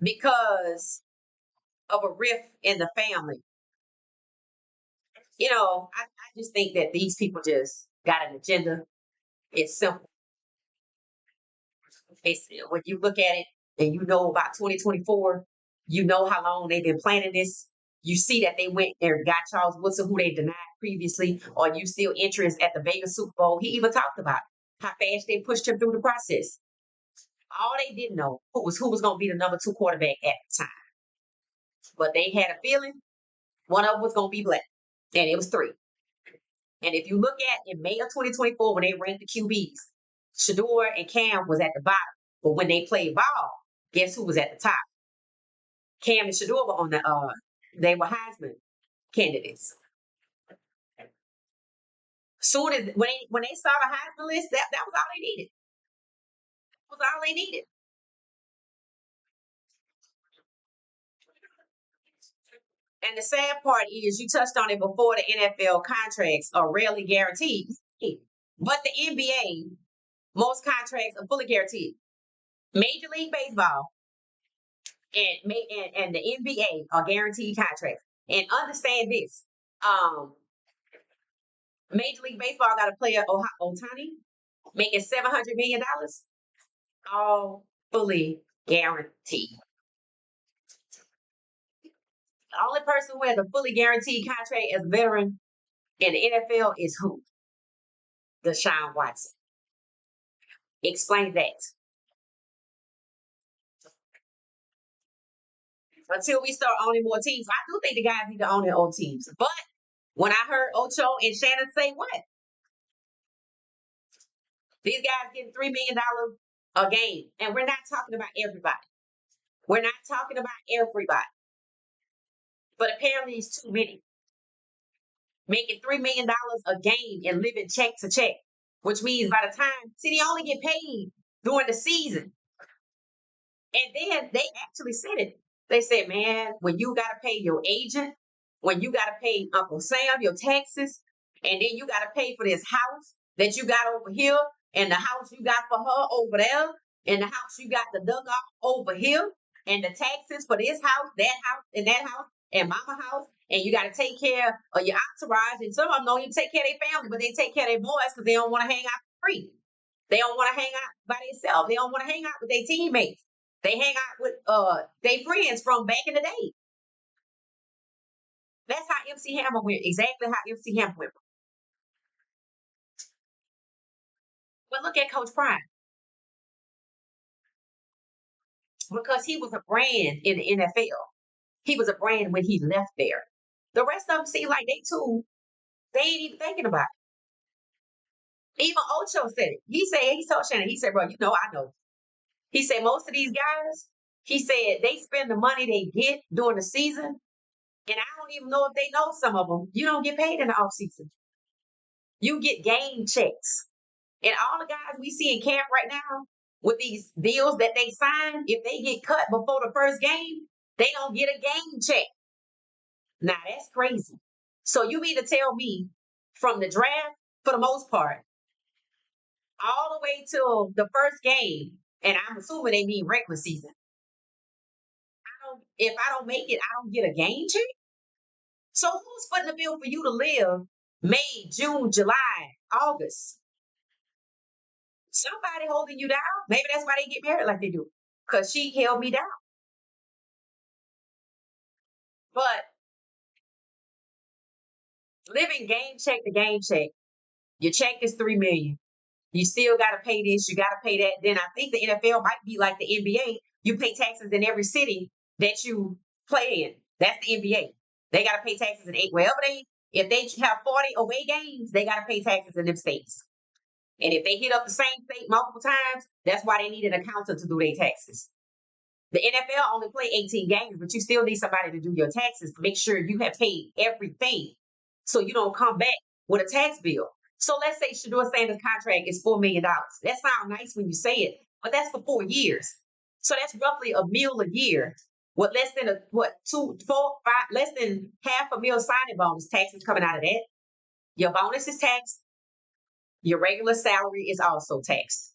because of a rift in the family. I just think that these people just got an agenda. It's simple. It's when you look at it and you know about 2024, you know how long they've been planning this. You see that they went there, got Charles Woodson, who they denied previously, or you still interest at the Vegas Super Bowl. He even talked about how fast they pushed him through the process. All they didn't know who was going to be the number two quarterback at the time. But they had a feeling one of them was going to be black, and it was three. And if you look at in May of 2024, when they ranked the QBs, Shedeur and Cam was at the bottom. But when they played ball, guess who was at the top? Cam and Shedeur were on they were Heisman candidates. Soon as when they saw the Heisman list, that was all they needed. Was all they needed. And the sad part is, you touched on it before, the NFL contracts are rarely guaranteed. But the NBA, most contracts are fully guaranteed. Major League Baseball and the NBA are guaranteed contracts. And understand this: um, Major League Baseball got a player, Otani, making $700 million, all fully guaranteed. The only person who has a fully guaranteed contract as a veteran in the NFL is who? Deshaun Watson. Explain that. Until we start owning more teams. I do think the guys need to own their own teams. But when I heard Ocho and Shannon say what? These guys getting $3 million a game. And we're not talking about everybody. We're not talking about everybody. But apparently it's too many. Making $3 million a game and living check to check. Which means by the time, see, they only get paid during the season. And then they actually said it. They said, man, when you got to pay your agent, when you got to pay Uncle Sam your taxes, and then you got to pay for this house that you got over here, and the house you got for her over there, and the house you got the dugout over here, and the taxes for this house, and that house, and mama house, and you got to take care of your entourage. And some of them don't even take care of their family, but they take care of their boys because they don't want to hang out for free. They don't want to hang out by themselves. They don't want to hang out with their teammates. They hang out with their friends from back in the day. That's how MC Hammer went. Exactly how MC Hammer went. But look at Coach Prime, because he was a brand in the NFL. He was a brand when he left there. The rest of them seem like they too. They ain't even thinking about it. Even Ocho said it. He told Shannon, he said, bro, I know. He said most of these guys, he said they spend the money they get during the season, and I don't even know if they know some of them. You don't get paid in the off season. You get game checks. And all the guys we see in camp right now with these deals that they sign, if they get cut before the first game, they don't get a game check. Now that's crazy. So you mean to tell me from the draft, for the most part, all the way till the first game, and I'm assuming they mean regular season. If I don't make it, I don't get a game check. So who's footing the bill for you to live May, June, July, August? Somebody holding you down. Maybe that's why they get married like they do. Because she held me down. But living game check to game check, your check is $3 million. You still got to pay this. You got to pay that. Then I think the NFL might be like the NBA. You pay taxes in every city that you play in. That's the NBA. They got to pay taxes in eight. Wherever if they have 40 away games, they got to pay taxes in them states. And if they hit up the same state multiple times, that's why they need an accountant to do their taxes. The NFL only play 18 games, but you still need somebody to do your taxes to make sure you have paid everything so you don't come back with a tax bill. So let's say Shedeur Sanders' contract is $4 million. That sounds nice when you say it, but that's for 4 years. So that's roughly $1 million a year with less than less than half a mil signing bonus taxes coming out of that. Your bonus is taxed. Your regular salary is also taxed.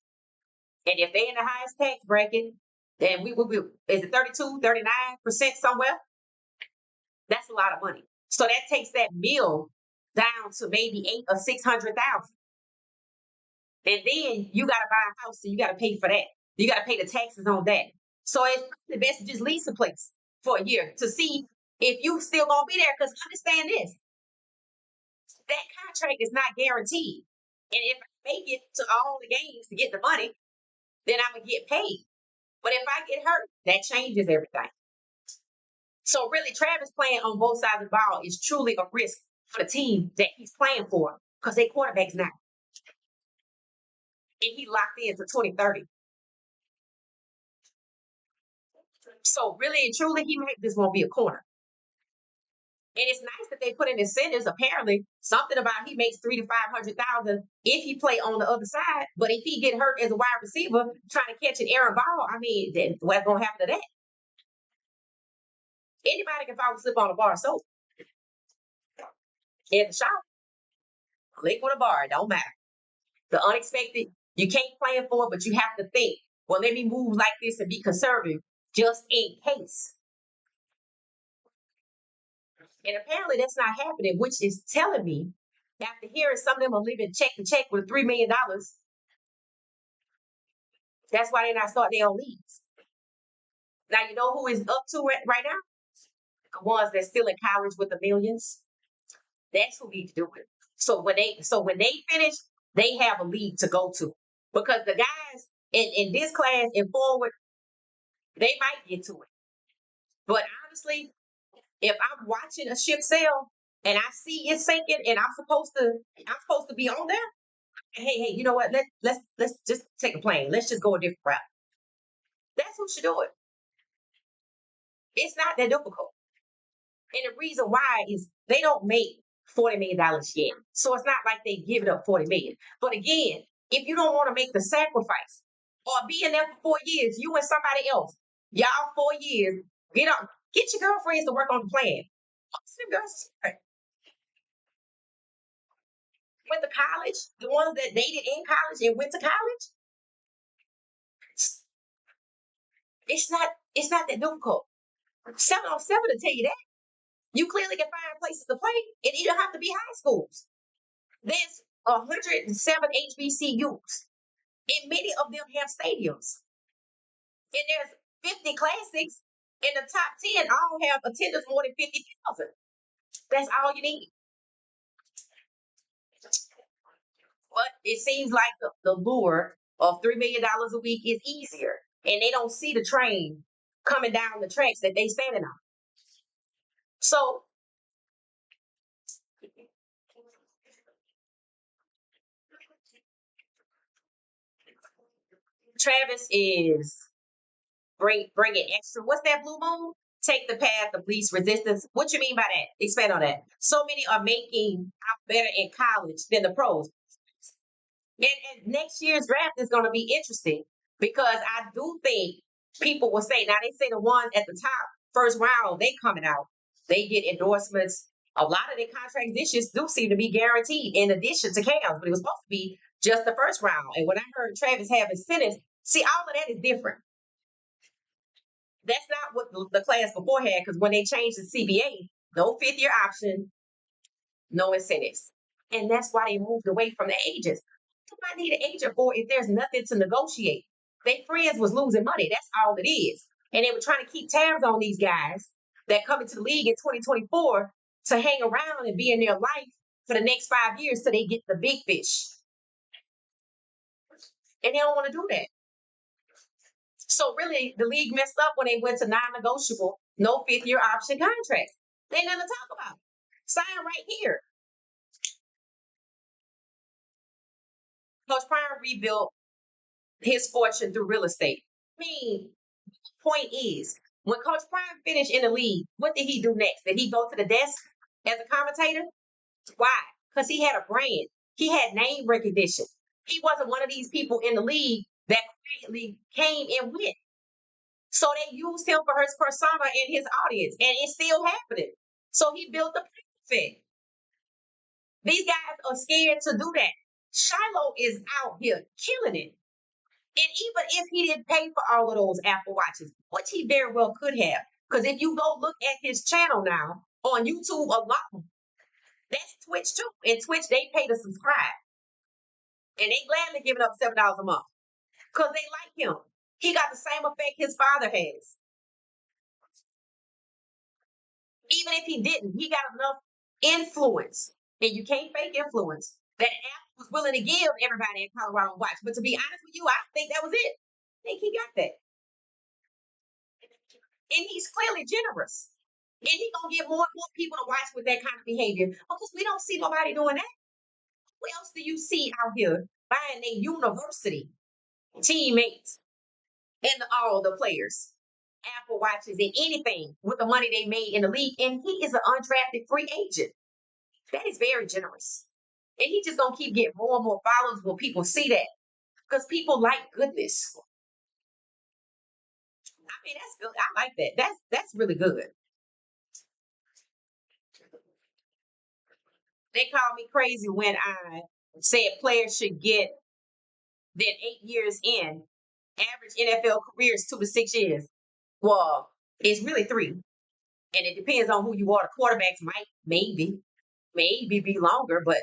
And if they're in the highest tax bracket, then we will be, is it 32, 39% somewhere? That's a lot of money. So that takes that meal down to maybe 8 or 600,000. And then you got to buy a house, so you got to pay for that. You got to pay the taxes on that. So it's the best to just lease a place for a year to see if you still gonna be there. Because understand this, that contract is not guaranteed. And if I make it to all the games to get the money, then I'm gonna get paid. But if I get hurt, that changes everything. So really, Travis playing on both sides of the ball is truly a risk for the team that he's playing for because they quarterbacks now. And he locked in to 2030. So really and truly, this won't be a corner. And it's nice that they put in incentives. Apparently, something about he makes 300 to 500,000 if he play on the other side. But if he get hurt as a wide receiver trying to catch an errant ball, I mean, then what's gonna happen to that? Anybody can fall asleep on a bar of soap in the shower, lick with a bar. It don't matter. The unexpected, you can't plan for it, but you have to think. Well, let me move like this and be conservative just in case. And apparently that's not happening, which is telling me, after hearing some of them are living check to check with $3 million, that's why they're not starting their own leagues. Now you know who is up to it right now? The ones that's still in college with the millions. That's who needs to do it. So when they finish, they have a league to go to. Because the guys in this class and forward, they might get to it. But honestly, if I'm watching a ship sail and I see it sinking and I'm supposed to be on there, hey, you know what? Let's just take a plane. Let's just go a different route. That's who should do it. It's not that difficult. And the reason why is they don't make $40 million yet. So it's not like they give it up 40 million. But again, if you don't want to make the sacrifice or be in there for 4 years, you and somebody else, y'all 4 years, get your girlfriends to work on the plan. Went to college, the ones that dated in college and went to college, it's not that difficult. 7 on 7 to tell you that. You clearly can find places to play. It don't have to be high schools. There's 107 HBCUs, and many of them have stadiums. And there's 50 classics, and the top 10 all have attendance more than 50,000. That's all you need. But it seems like the lure of $3 million a week is easier, and they don't see the train coming down the tracks that they standing on. So Travis is bringing extra. What's that blue moon? Take the path of least resistance. What you mean by that? Expand on that. So many are making out better in college than the pros. And next year's draft is going to be interesting because I do think people will say, now they say the ones at the top, first round, they coming out. They get endorsements. A lot of their contract additions do seem to be guaranteed in addition to Cam's, but it was supposed to be just the first round. And when I heard Travis have incentives, see, all of that is different. That's not what the class before had, because when they changed the CBA, no fifth year option, no incentives. And that's why they moved away from the agents. What do I need an agent for if there's nothing to negotiate? They friends was losing money. That's all it is. And they were trying to keep tabs on these guys that come into the league in 2024 to hang around and be in their life for the next 5 years so they get the big fish. And they don't want to do that. So really, the league messed up when they went to non-negotiable, no fifth year option contracts. They ain't nothing to talk about. Sign right here. Coach Prime rebuilt his fortune through real estate. I mean, point is, when Coach Prime finished in the league, what did he do next? Did he go to the desk as a commentator? Why? Because he had a brand. He had name recognition. He wasn't one of these people in the league that quietly came and went. So they used him for his persona and his audience, and it's still happening. So he built the effect. These guys are scared to do that. Shiloh is out here killing it. And even if he didn't pay for all of those Apple Watches, which he very well could have, because if you go look at his channel now on YouTube alone, that's Twitch too. And Twitch, they pay to subscribe. And they gladly giving up $7 a month because they like him. He got the same effect his father has. Even if he didn't, he got enough influence. And you can't fake influence that Apple was willing to give everybody in Colorado a watch. But to be honest with you, I think that was it. I think he got that. And he's clearly generous. And he's gonna get more and more people to watch with that kind of behavior because we don't see nobody doing that. Who else do you see out here buying a university teammates and all the players? Apple Watches, and anything with the money they made in the league. And he is an undrafted free agent. That is very generous. And he just gonna keep getting more and more followers when people see that. Because people like goodness. I mean, that's good. I like that. That's really good. They called me crazy when I said players should get that 8 years in. Average NFL career is 2 to 6 years. Well, it's really three. And it depends on who you are. The quarterbacks might maybe be longer, but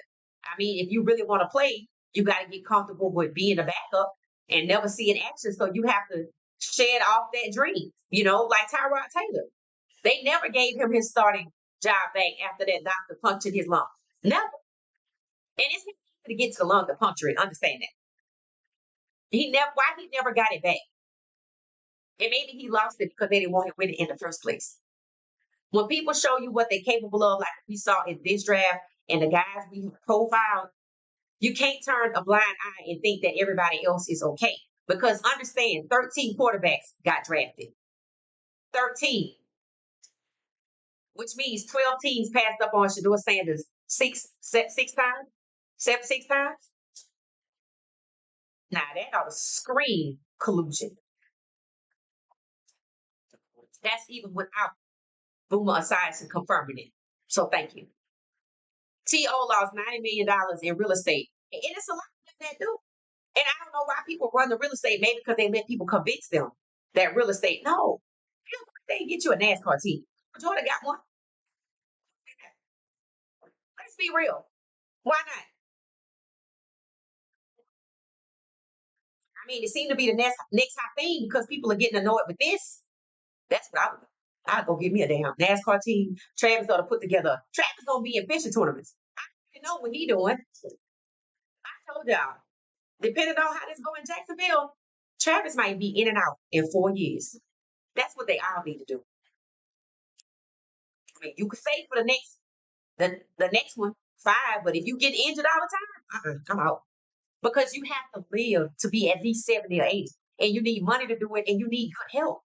I mean, if you really want to play, you got to get comfortable with being a backup and never see an action. So you have to shed off that dream, like Tyrod Taylor. They never gave him his starting job back after that doctor punctured his lung. Never. And it's easy to get to the lung to puncture it. Understand that. Why he never got it back. And maybe he lost it because they didn't want him with it in the first place. When people show you what they're capable of, like we saw in this draft and the guys we profiled, you can't turn a blind eye and think that everybody else is okay. Because understand, 13 quarterbacks got drafted. 13, which means 12 teams passed up on Shedeur Sanders six times, 6 times. Now that ought to scream collusion. That's even without Boomer Esiason confirming it. So thank you. T.O. lost $90 million in real estate. And it's a lot of them that do. And I don't know why people run the real estate, maybe because they let people convince them that real estate. No, they get you a NASCAR team. Jordan got one. Let's be real. Why not? I mean, it seemed to be the next hot thing because people are getting annoyed with this. That's what I would do. I'd go get me a damn NASCAR team. Travis ought to put together. Travis gonna be in fishing tournaments. I don't know what he doing. I told y'all. Depending on how this go in Jacksonville, Travis might be in and out in 4 years. That's what they all need to do. I mean, you could say for the next one 5, but if you get injured all the time, I'm out because you have to live to be at least 70 or 80, and you need money to do it, and you need good help.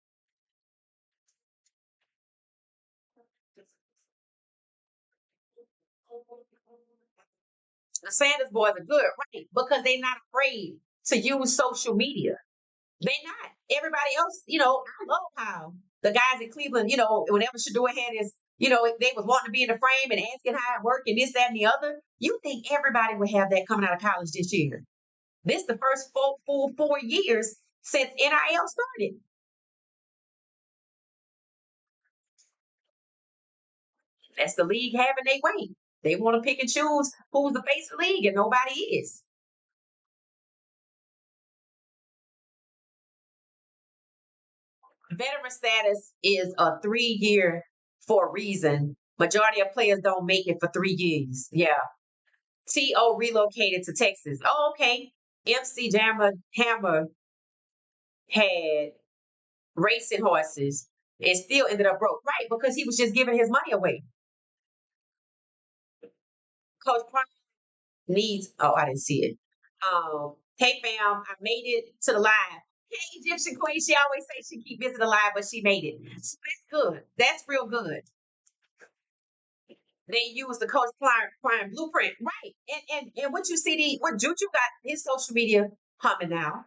The Sanders boys are good, right? Because they're not afraid to use social media. They're not. Everybody else, I love how the guys in Cleveland, whenever Shedeur had his, they was wanting to be in the frame and asking how it worked and this, that, and the other. You think everybody would have that coming out of college this year? This the first full 4 years since NIL started. That's the league having their way. They want to pick and choose who's the face of the league, and nobody is. Veteran status is a 3 year for a reason. Majority of players don't make it for 3 years. Yeah. T.O. relocated to Texas. Oh, okay. MC Hammer had racing horses and still ended up broke. Right, because he was just giving his money away. Coach Prime needs, oh, I didn't see it. Hey fam, I made it to the live. Hey, Egyptian Queen, she always say she keep visiting the live, but she made it. So that's good. That's real good. They use the Coach Prime blueprint, right? And what you see, what Juju got his social media humming now.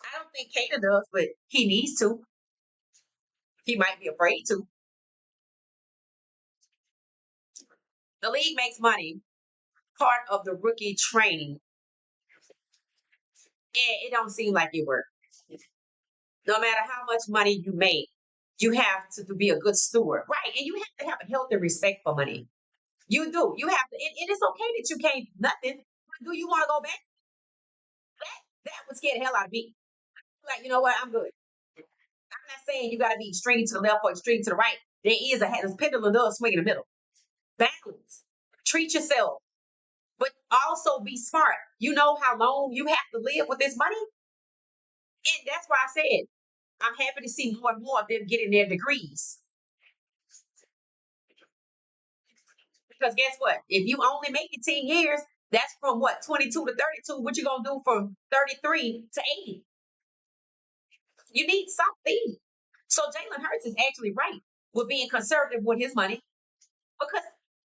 I don't think Kato does, but he needs to. He might be afraid to. The league makes money, part of the rookie training, and it don't seem like it works. No matter how much money you make, you have to be a good steward, right? And you have to have a healthy respect for money. You do. You have to, and it's okay that you can't nothing. But do you want to go back? That would scare the hell out of me. Like, you know what? I'm good. I'm not saying you got to be extreme to the left or extreme to the right. There is a pendulum does swing in the middle. Balance. Treat yourself, but also be smart. You know how long you have to live with this money, and that's why I said I'm happy to see more and more of them getting their degrees. Because guess what? If you only make it 10 years, that's from what 22 to 32. What you gonna do from 33 to 80? You need something. So Jalen Hurts is actually right with being conservative with his money because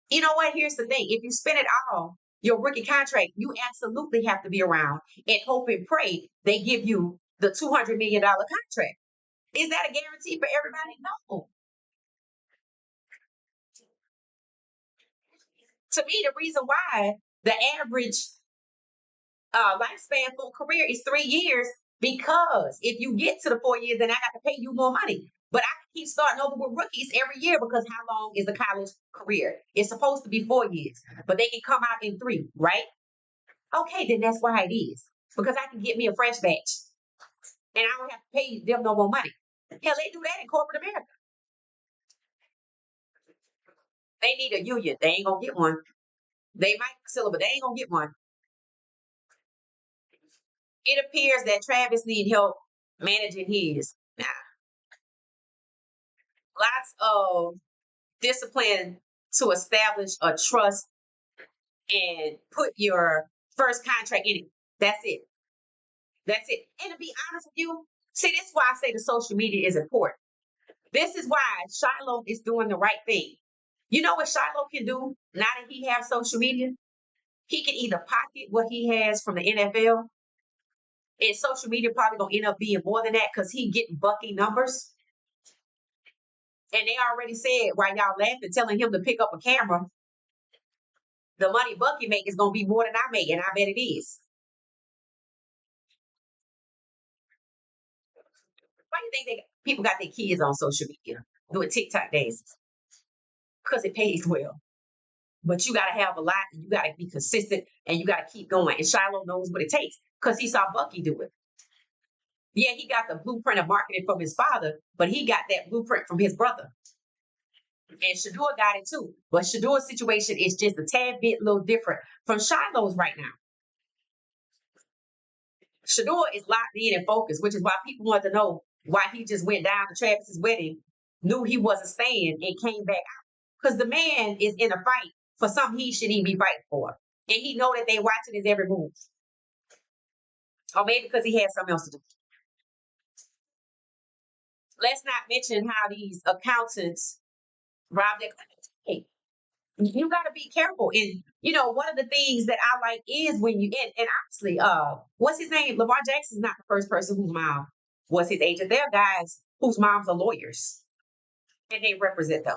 you know what? Here's the thing: if you spend it all, your rookie contract, you absolutely have to be around and hope and pray they give you the $200 million contract. Is that a guarantee for everybody? No. To me, the reason why the average lifespan for a career is 3 years because if you get to the 4 years, then I got to pay you more money. But I can keep starting over with rookies every year because how long is a college career? It's supposed to be 4 years, but they can come out in three, right? Okay, then that's why it is because I can get me a fresh batch and I don't have to pay them no more money. Hell, they do that in corporate America. They need a union. They ain't gonna get one. They might consider, but they ain't gonna get one. It appears that Travis need help managing his. Now, lots of discipline to establish a trust and put your first contract in it. That's it. That's it. And to be honest with you, see, this is why I say the social media is important. This is why Shiloh is doing the right thing. You know what Shiloh can do now that he has social media? He can either pocket what he has from the NFL, and social media probably gonna end up being more than that because he getting Bucky numbers. And they already said while y'all laughing, telling him to pick up a camera, the money Bucky make is gonna be more than I make, and I bet it is. Why do you think people got their kids on social media doing TikTok dances? Because it pays well. But you got to have a lot, and you got to be consistent, and you got to keep going. And Shiloh knows what it takes because he saw Bucky do it. Yeah, he got the blueprint of marketing from his father, but he got that blueprint from his brother. And Shedeur got it too. But Shedeur's situation is just a tad bit little different from Shiloh's right now. Shedeur is locked in and focused, which is why people want to know why he just went down to Travis's wedding, knew he wasn't staying, and came back out. Because the man is in a fight for something he shouldn't even be fighting for. And he know that they watching his every move. Or maybe because he had something else to do. Let's not mention how these accountants rob their clients. Hey, you got to be careful. And one of the things that I like is when you and honestly, what's his name? Lamar Jackson's not the first person whose mom was his agent. There are guys whose moms are lawyers and they represent them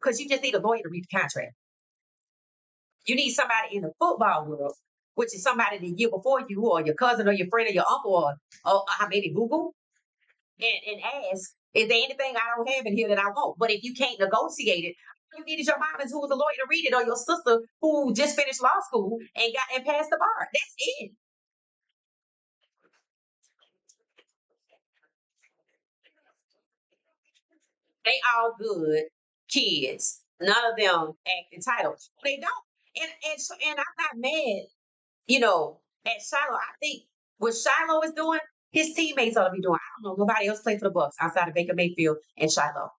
because you just need a lawyer to read the contract. You need somebody in the football world, which is somebody the year before you, or your cousin, or your friend, or your uncle, or maybe Google and ask, is there anything I don't have in here that I want? But if you can't negotiate it, all you need is your mom who was a lawyer to read it, or your sister who just finished law school and passed the bar. That's it. They all good kids. None of them act entitled. They don't. And I'm not mad, at Shiloh. I think what Shiloh is doing, his teammates ought to be doing. I don't know. Nobody else plays for the Bucks outside of Baker Mayfield and Shiloh.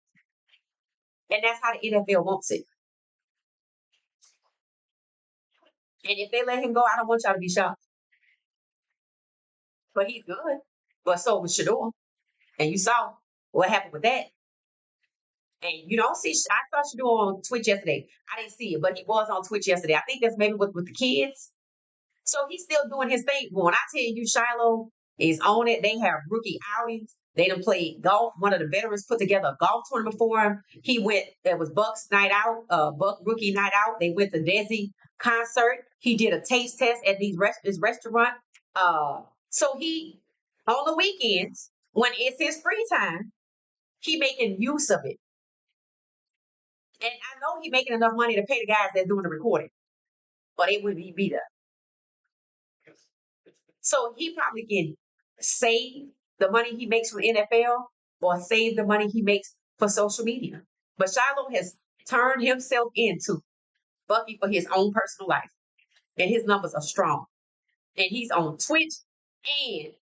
And that's how the NFL wants it. And if they let him go, I don't want y'all to be shocked. But he's good. But so was Shedeur. And you saw what happened with that. And you don't see, I saw Shedeur on Twitch yesterday. I didn't see it, but he was on Twitch yesterday. I think that's maybe with the kids. So he's still doing his thing. But when I tell you Shiloh is on it, they have rookie outings. They done played golf. One of the veterans put together a golf tournament for him. He went, there was Bucks night out, Buck rookie night out. They went to Desi concert. He did a taste test at this restaurant. So he, on the weekends, when it's his free time, he making use of it. And I know he making enough money to pay the guys that's doing the recording, but it wouldn't be there. So he probably can save the money he makes from NFL or save the money he makes for social media. But Shiloh has turned himself into Bucky for his own personal life. And his numbers are strong. And he's on Twitch and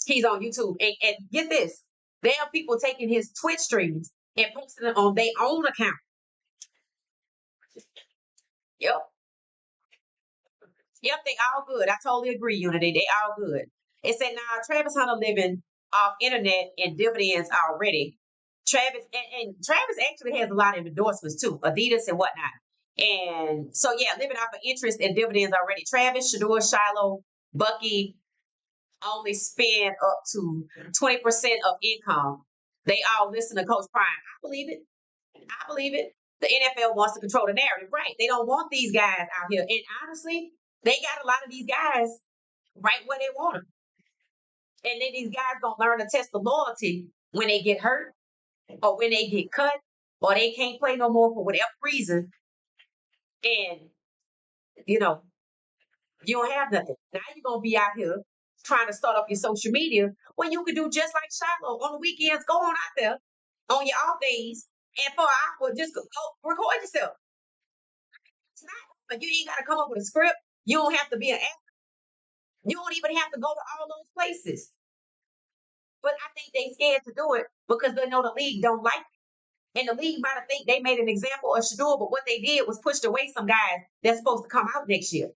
he's on YouTube. And get this, there are people taking his Twitch streams and posting it on their own account. Yep. Yep, they all good. I totally agree, Unity. They all good. It said now Travis Hunter living off internet and dividends already. And Travis actually has a lot of endorsements too, Adidas and whatnot. And so yeah, living off of interest and dividends already. Travis, Shedeur, Shiloh, Bucky only spend up to 20% of income. They all listen to Coach Prime. I believe it. I believe it. The NFL wants to control the narrative, right? They don't want these guys out here. And honestly, they got a lot of these guys right where they want them. And then these guys gonna learn to test the loyalty when they get hurt or when they get cut or they can't play no more for whatever reason. And you know, you don't have nothing. Now you're gonna be out here trying to start up your social media when you could do just like Shiloh on the weekends. Go on out there on your off days and for an hour, just go record yourself. It's not, but you ain't got to come up with a script. You don't have to be an actor. You don't even have to go to all those places. But I think they scared to do it because they know the league don't like it. And the league might have think they made an example of Shador, but what they did was pushed away some guys that's supposed to come out next year.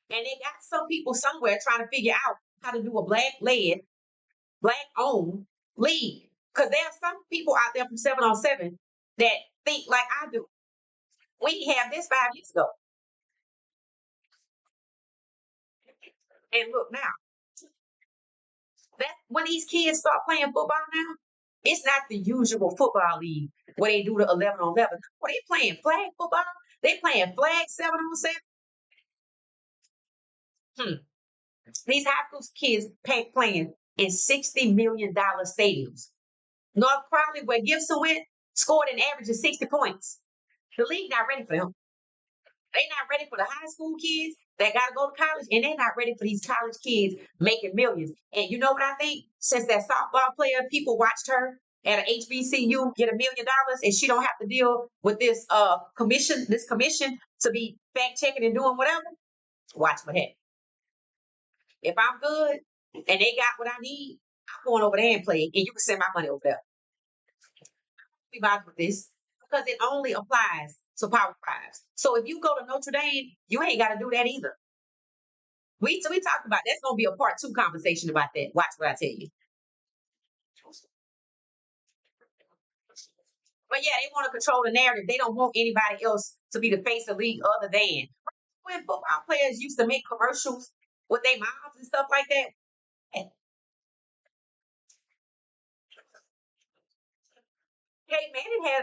And they got some people somewhere trying to figure out how to do a black led, black owned league. Because there are some people out there from 7 on 7 that think like I do. We have this 5 years ago. And look now, that when these kids start playing football now, it's not the usual football league where they do the 11 on 11. What they playing flag football? They playing flag 7 on 7. Hmm. These high school kids playing in $60 million stadiums. North Crowley, where Gibson went, scored an average of 60 points. The league not ready for them. They not ready for the high school kids that got to go to college, and they're not ready for these college kids making millions. And you know what I think? Since that softball player, people watched her at an HBCU get $1 million, and she don't have to deal with this commission to be fact checking and doing whatever. Watch what happens. If I'm good and they got what I need, I'm going over there and play, and you can send my money over there. We bothered with this because it only applies to Power Fives. So if you go to Notre Dame, you ain't got to do that either. We talked about that's gonna be a part 2 conversation about that. Watch what I tell you. But yeah, they want to control the narrative. They don't want anybody else to be the face of the league other than when football players used to make commercials with their moms and stuff like that. Hey Manning had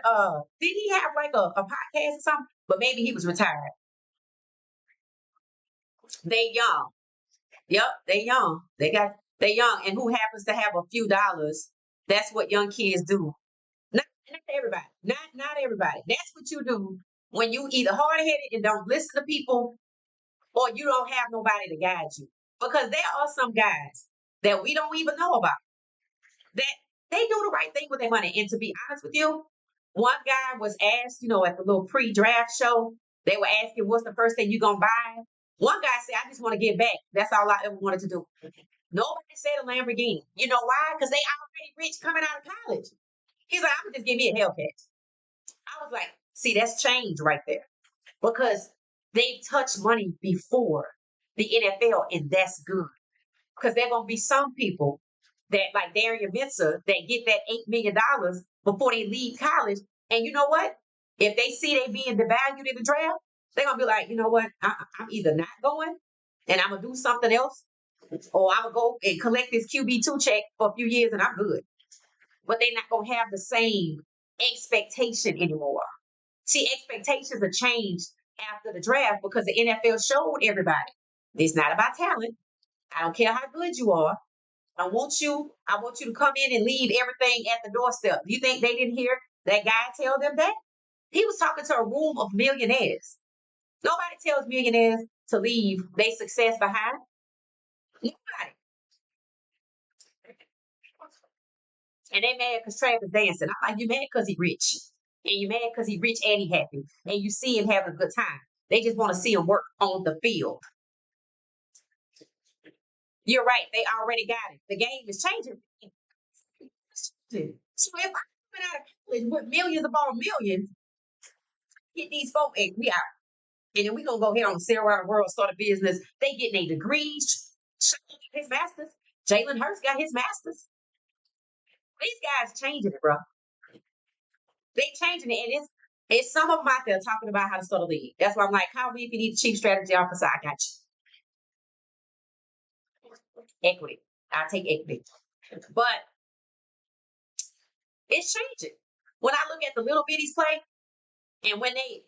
did he have like a podcast or something? But maybe he was retired. They young. Yep, they young. They young. And who happens to have a few dollars? That's what young kids do. Not everybody. Not everybody. That's what you do when you either hard headed and don't listen to people, or you don't have nobody to guide you. Because there are some guys that we don't even know about that they do the right thing with their money. And to be honest with you, one guy was asked, at the little pre-draft show, they were asking, "What's the first thing you gonna buy?" One guy said, "I just want to get back. That's all I ever wanted to do." Nobody said a Lamborghini. You know why? Because they already rich coming out of college. He's like, "I'm gonna just give me a Hellcat." I was like, see, that's change right there because they touched money before the NFL, and that's good because there are going to be some people that, like Darian Mincer, that get that $8 million before they leave college. And you know what? If they see they being devalued in the draft, they're going to be like, you know what? I'm either not going and I'm going to do something else, or I'm going to go and collect this QB2 check for a few years and I'm good. But they're not going to have the same expectation anymore. See, expectations are changed after the draft because the NFL showed everybody it's not about talent. I don't care how good you are. I want you to come in and leave everything at the doorstep. You think they didn't hear that guy tell them that? He was talking to a room of millionaires. Nobody tells millionaires to leave their success behind. Nobody. And they mad because Travis dancing. I'm like, you mad because he rich. And you mad because he rich and he happy. And you see him having a good time. They just want to see him work on the field. You're right. They already got it. The game is changing. So if I'm coming out of college with millions upon millions, get these folks, and we out. And then we gonna go here on sail around the world, start a business. They getting a degrees. His masters. Jalen Hurts got his masters. These guys changing it, bro. They changing it, and it's some of them out there talking about how to start a league. That's why I'm like, how we if you need a chief strategy officer, I got you. Equity. I take equity. But it's changing. When I look at the little bitties play, and when they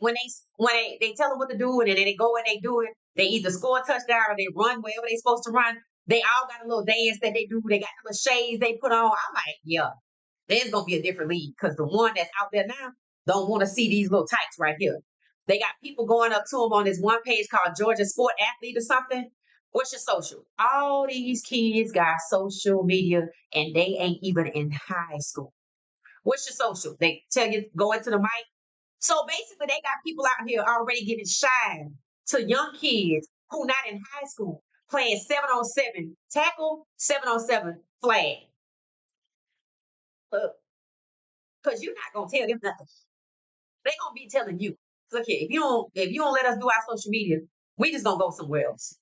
tell them what to do, and then they go and they do it, they either score a touchdown or they run wherever they're supposed to run. They all got a little dance that they do. They got little shades they put on. I'm like, yeah, there's gonna be a different league because the one that's out there now don't want to see these little tights right here. They got people going up to them on this one page called Georgia Sport Athlete or something. What's your social? All these kids got social media and they ain't even in high school. What's your social? They tell you go into the mic. So basically, they got people out here already giving shine to young kids who not in high school playing 7-on-7 tackle, 7-on-7 flag. Because you're not gonna tell them nothing. They gonna be telling you. Look here, if you don't let us do our social media, we just gonna go somewhere else.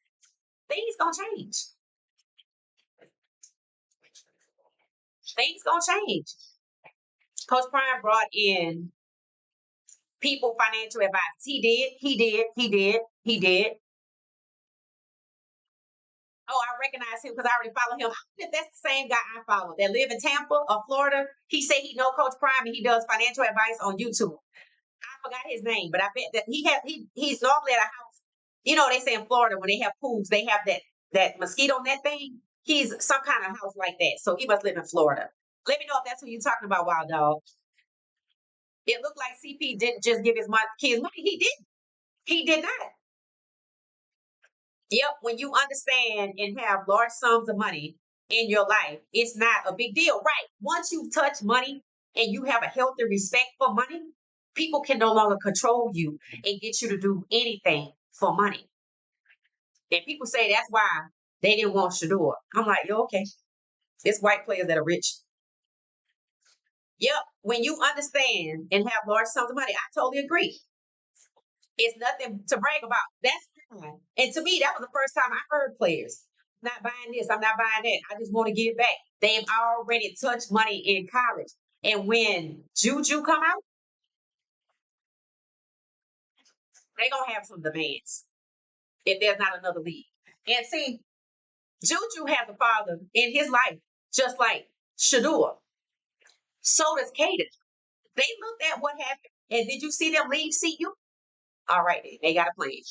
Things gonna change. Things gonna change. Coach Prime brought in people financial advice. He did. He did. He did. He did. Oh, I recognize him because I already follow him. If that's the same guy I follow that live in Tampa or Florida, he said he know Coach Prime and he does financial advice on YouTube. I forgot his name, but I bet that he's normally at a house. You know, they say in Florida when they have pools, they have that mosquito net thing. He's some kind of house like that, so he must live in Florida. Let me know if that's who you're talking about, Wild Dog. It looked like CP didn't just give his kids money. He did. He did not. Yep, when you understand and have large sums of money in your life, it's not a big deal. Right. Once you touch money and you have a healthy respect for money, people can no longer control you and get you to do anything for money. And people say that's why they didn't want Shedeur. I'm like, yo, okay. It's white players that are rich. Yep. When you understand and have large sums of money, I totally agree. It's nothing to brag about. That's fine. And to me, that was the first time I heard players. I'm not buying this. I'm not buying that. I just want to give it back. They've already touched money in college. And when Juju come out, they're gonna have some demands if there's not another league. And see, Juju has a father in his life, just like Shedeur. So does Caden. They looked at what happened. And did you see them leave CU? All right, they got a plan.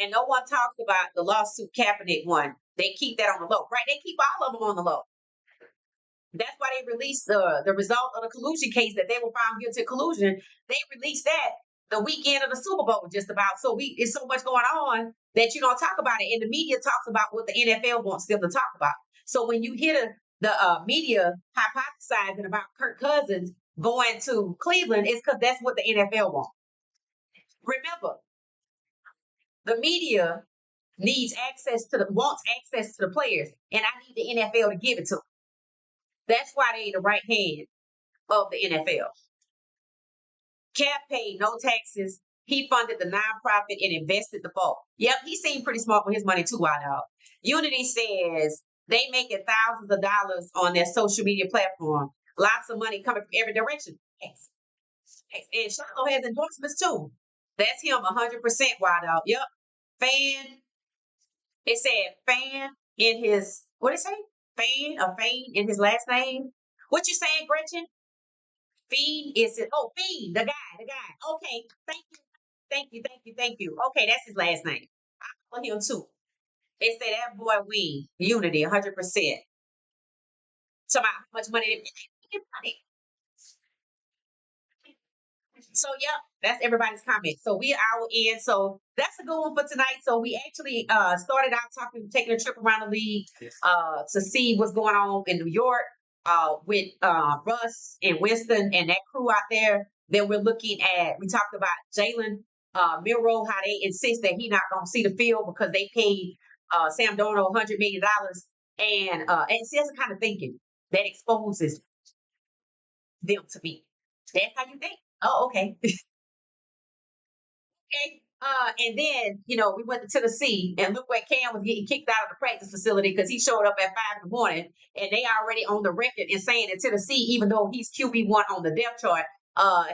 And no one talks about the lawsuit Kaepernick one. They keep that on the low, right? They keep all of them on the low. That's why they released the result of the collusion case that they were found guilty of collusion. They released that the weekend of the Super Bowl, just about. So it's so much going on that you don't talk about it, and the media talks about what the NFL wants them to talk about. So when you hear the media hypothesizing about Kirk Cousins going to Cleveland, it's because that's what the NFL wants. Remember, the media wants access to the players, and I need the NFL to give it to them. That's why they the right hand of the NFL. Cap paid no taxes. He funded the nonprofit and invested the bulk. Yep, he seemed pretty smart with his money too, I know. Unity says they making thousands of dollars on their social media platform. Lots of money coming from every direction. Yes. And Shiloh has endorsements too. That's him 100% wide out. Yep. Fan. It said fan in his, what did it say? Fan in his last name. What you saying, Gretchen? Fiend is it? Oh, Fiend, the guy. Okay, thank you. Okay, that's his last name. I follow him too. They say that boy we unity 100%. So about how much money they money. So yeah, that's everybody's comment. So we are our end. So that's a good one for tonight. So we actually started out taking a trip around the league to see what's going on in New York with Russ and Winston and that crew out there. Then we're looking at we talked about Jalen Milrow, how they insist that he not gonna see the field because they paid Sam Darnold $100 million. And see that's the kind of thinking that exposes them to me. That's how you think. Oh, okay. Okay. And then, we went to Tennessee, and look where Cam was getting kicked out of the practice facility because he showed up at 5 in the morning, and they already on the record and saying that Tennessee, even though he's QB1 on the depth chart,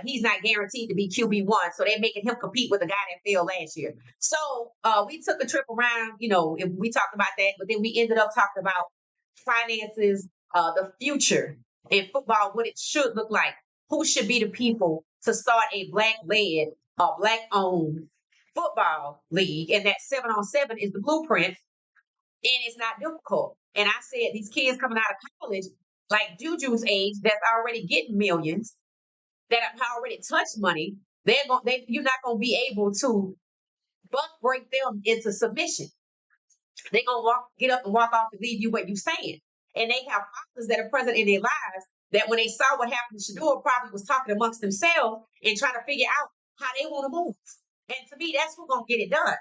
he's not guaranteed to be QB1. So they're making him compete with the guy that failed last year. So we took a trip around, and we talked about that, but then we ended up talking about finances, the future in football, what it should look like, who should be the people to start a black-led, black-owned football league, and that 7-on-7 is the blueprint, and it's not difficult. And I said these kids coming out of college, like Juju's age, that's already getting millions, that have already touched money, you're not gonna be able to buck break them into submission. They're gonna get up and walk off and leave you what you're saying. And they have fathers that are present in their lives that when they saw what happened to Shedeur, probably was talking amongst themselves and trying to figure out how they want to move. And to me, that's who's gonna get it done.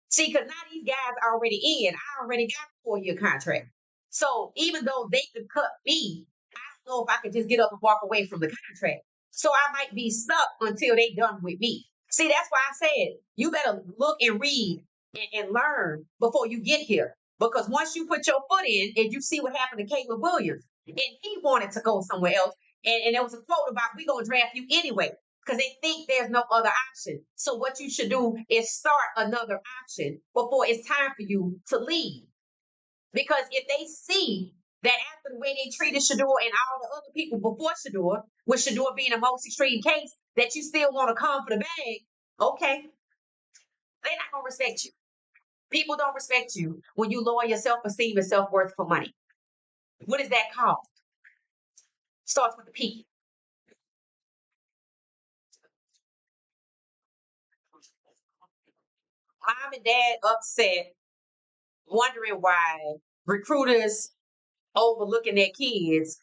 See, because now these guys are already in. I already got a 4-year contract. So even though they could cut me, I don't know if I could just get up and walk away from the contract. So I might be stuck until they done with me. See, that's why I said you better look and read and learn before you get here. Because once you put your foot in and you see what happened to Caleb Williams, and he wanted to go somewhere else, and there was a quote about we gonna draft you anyway because they think there's no other option. So what you should do is start another option before it's time for you to leave. Because if they see that after the way they treated Shedeur and all the other people before Shedeur, with Shedeur being the most extreme case, that you still want to come for the bag, okay, they're not gonna respect you. People don't respect you when you lower your self-esteem and self-worth for money. What is that called? Starts with the P. Mom and dad upset, wondering why recruiters overlooking their kids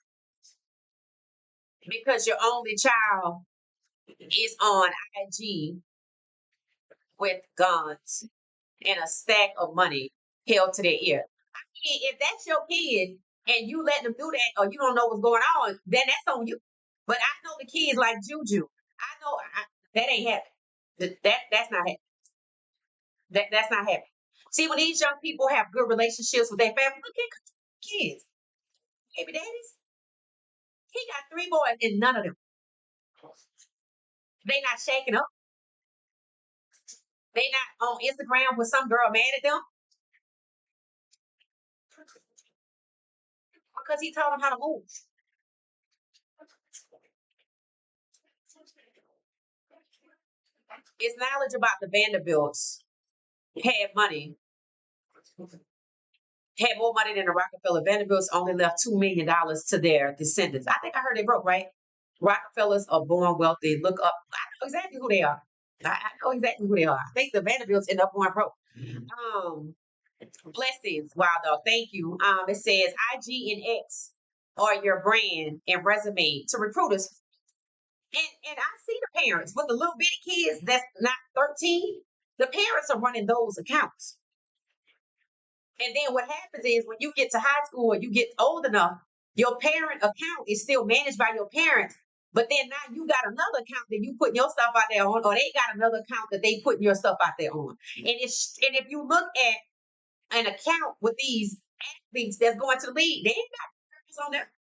because your only child is on IG with guns and a stack of money held to their ear. I mean, if that's your kid and you let them do that or you don't know what's going on, then that's on you. But I know the kids like Juju. I know that ain't happening. That's not happening. That's not happening. See, when these young people have good relationships with their family, look at kids, baby daddies. He got 3 boys and none of them. They not shaking up. They not on Instagram with some girl mad at them because he taught them how to move. It's knowledge about the Vanderbilts had money, had more money than the Rockefeller. Vanderbilts only left $2 million to their descendants. I think I heard they broke, right? Rockefellers are born wealthy. Look up. I know exactly who they are. I know exactly who they are. I think the Vanderbilts end up born broke. Um, Blessings, Wild Dog. Thank you. It says IG and X are your brand and resume to recruiters. And I see the parents with the little bitty kids that's not 13. The parents are running those accounts. And then what happens is when you get to high school or you get old enough, your parent account is still managed by your parents. But then now you got another account that you putting your stuff out there on, or they got another account that they putting your stuff out there on. And if you look at an account with these athletes that's going to the league, they ain't got purpose on there.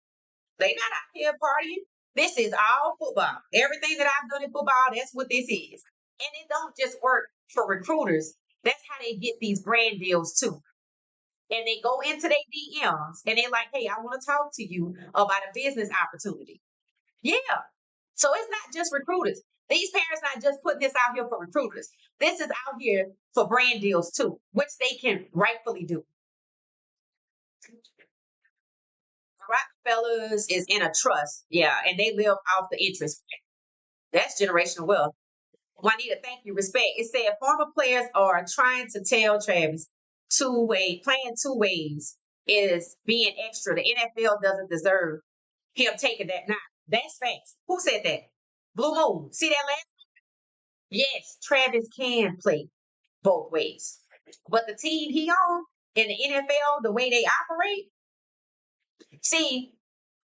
They not out here partying. This is all football. Everything that I've done in football, that's what this is. And it don't just work for recruiters. That's how they get these brand deals too. And they go into their DMs and they're like, hey, I want to talk to you about a business opportunity. Yeah. So it's not just recruiters. These parents not just putting this out here for recruiters. This is out here for brand deals too, which they can rightfully do. Rockefellers is in a trust, yeah, and they live off the interest. That's generational wealth. Juanita, thank you. Respect. It said former players are trying to tell Travis playing 2 ways is being extra. The NFL doesn't deserve him taking that. Now, that's facts. Who said that? Blue Moon. See that last? Yes, Travis can play both ways. But the team he on in the NFL, the way they operate, see,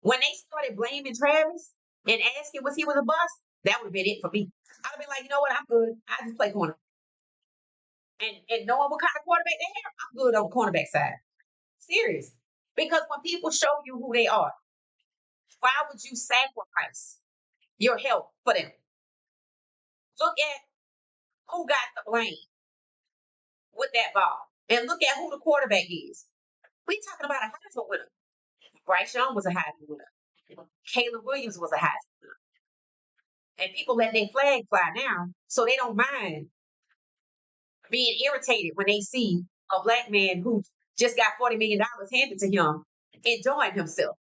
when they started blaming Travis and asking was he was a bust, that would have been it for me. I'd have been like, you know what, I'm good. I just play corner. and knowing what kind of quarterback they have, I'm good on the cornerback side. Serious. Because when people show you who they are, why would you sacrifice your health for them? Look at who got the blame with that ball. And look at who the quarterback is. We talking about a Heisman winner. Bryce Young was a Heisman winner. Caleb Williams was a Heisman winner. And people let their flag fly now, so they don't mind being irritated when they see a black man who just got $40 million handed to him enjoying himself.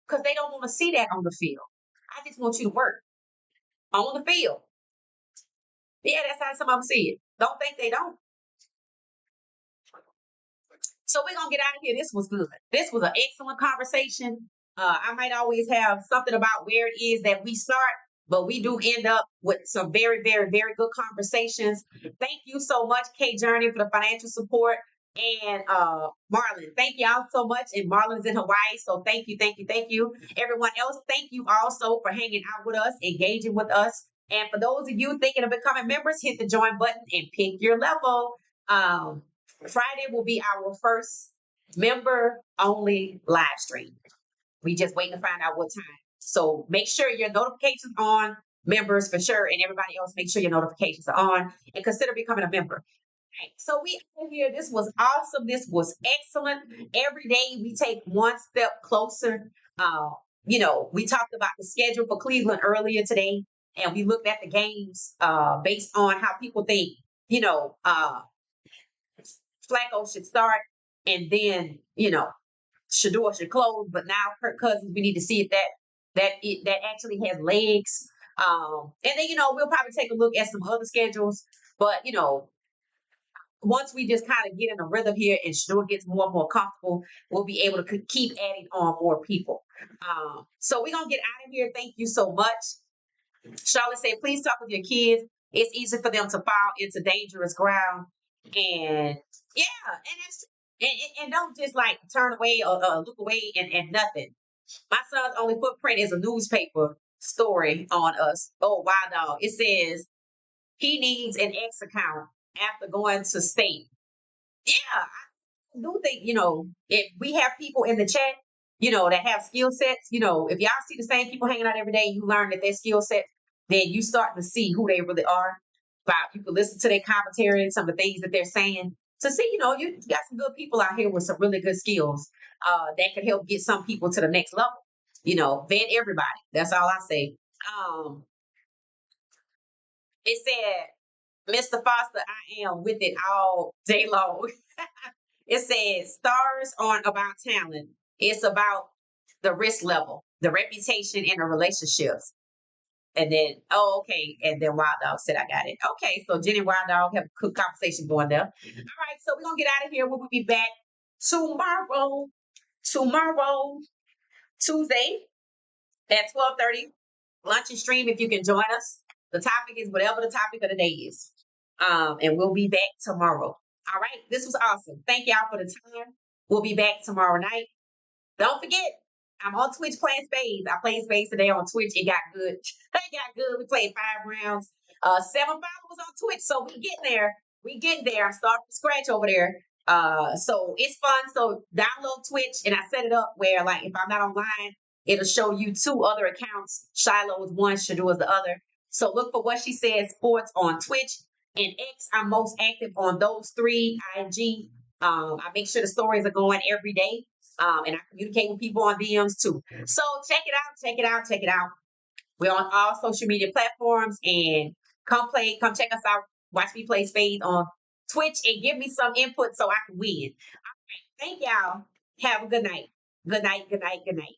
Because they don't want to see that on the field. I just want you to work on the field. Yeah, that's how some of them see it. Don't think they don't. So we're gonna get out of here. This was good. This was an excellent conversation. I might always have something about where it is that we start, but we do end up with some very, very, very good conversations. Thank you so much, K Journey, for the financial support. And Marlon, thank y'all so much. And Marlon's in Hawaii, so thank you, thank you, thank you. Everyone else, thank you also for hanging out with us, engaging with us. And for those of you thinking of becoming members, hit the join button and pick your level. Um, Friday will be our first member only live stream. We just waiting to find out what time. So make sure your notifications on, members for sure, and everybody else make sure your notifications are on and consider becoming a member. Right. So we are here. This was awesome. This was excellent. Every day we take one step closer. Uh, we talked about the schedule for Cleveland earlier today, and we looked at the games based on how people think, you know, uh, Flacco should start, and then Shedeur should close. But now Kirk Cousins, we need to see if that actually has legs. And then we'll probably take a look at some other schedules. But once we just kind of get in a rhythm here and Shedeur gets more and more comfortable, we'll be able to keep adding on more people. So we're gonna get out of here. Thank you so much. Charlotte said, please talk with your kids. It's easy for them to fall into dangerous ground. And yeah, and don't just like turn away or look away and nothing. My son's only footprint is a newspaper story on us. Oh, wow, dog. It says he needs an X account after going to state. Yeah, do think, if we have people in the chat, that have skill sets, if y'all see the same people hanging out every day, you learn that their skill sets, then you start to see who they really are. About you can listen to their commentary and some of the things that they're saying to see, you got some good people out here with some really good skills that could help get some people to the next level. Vet everybody. That's all I say. Um, it said, Mr. Foster, I am with it all day long. It says stars aren't about talent. It's about the risk level, the reputation, and the relationships. And then, oh, okay. And then Wild Dog said, I got it. Okay. So Jenny and Wild Dog have a good conversation going there. All right. So we're going to get out of here. We'll be back tomorrow, Tuesday at 12:30. Lunch and stream if you can join us. The topic is whatever the topic of the day is. And we'll be back tomorrow. All right. This was awesome. Thank y'all for the time. We'll be back tomorrow night. Don't forget, I'm on Twitch playing spades. I played spades today on Twitch. It got good. It got good. We played 5 rounds. 7 followers on Twitch. So we getting there. We getting there. I'm starting from scratch over there. So it's fun. So download Twitch and I set it up where like if I'm not online, it'll show you 2 other accounts. Shiloh is one, Shedeur is the other. So look for What She Said Sports on Twitch and X. I'm most active on those 3. IG. I make sure the stories are going every day. And I communicate with people on DMs too. So check it out, check it out, check it out. We're on all social media platforms and come check us out. Watch me play spades on Twitch and give me some input so I can win. Thank y'all. Have a good night. Good night, good night, good night.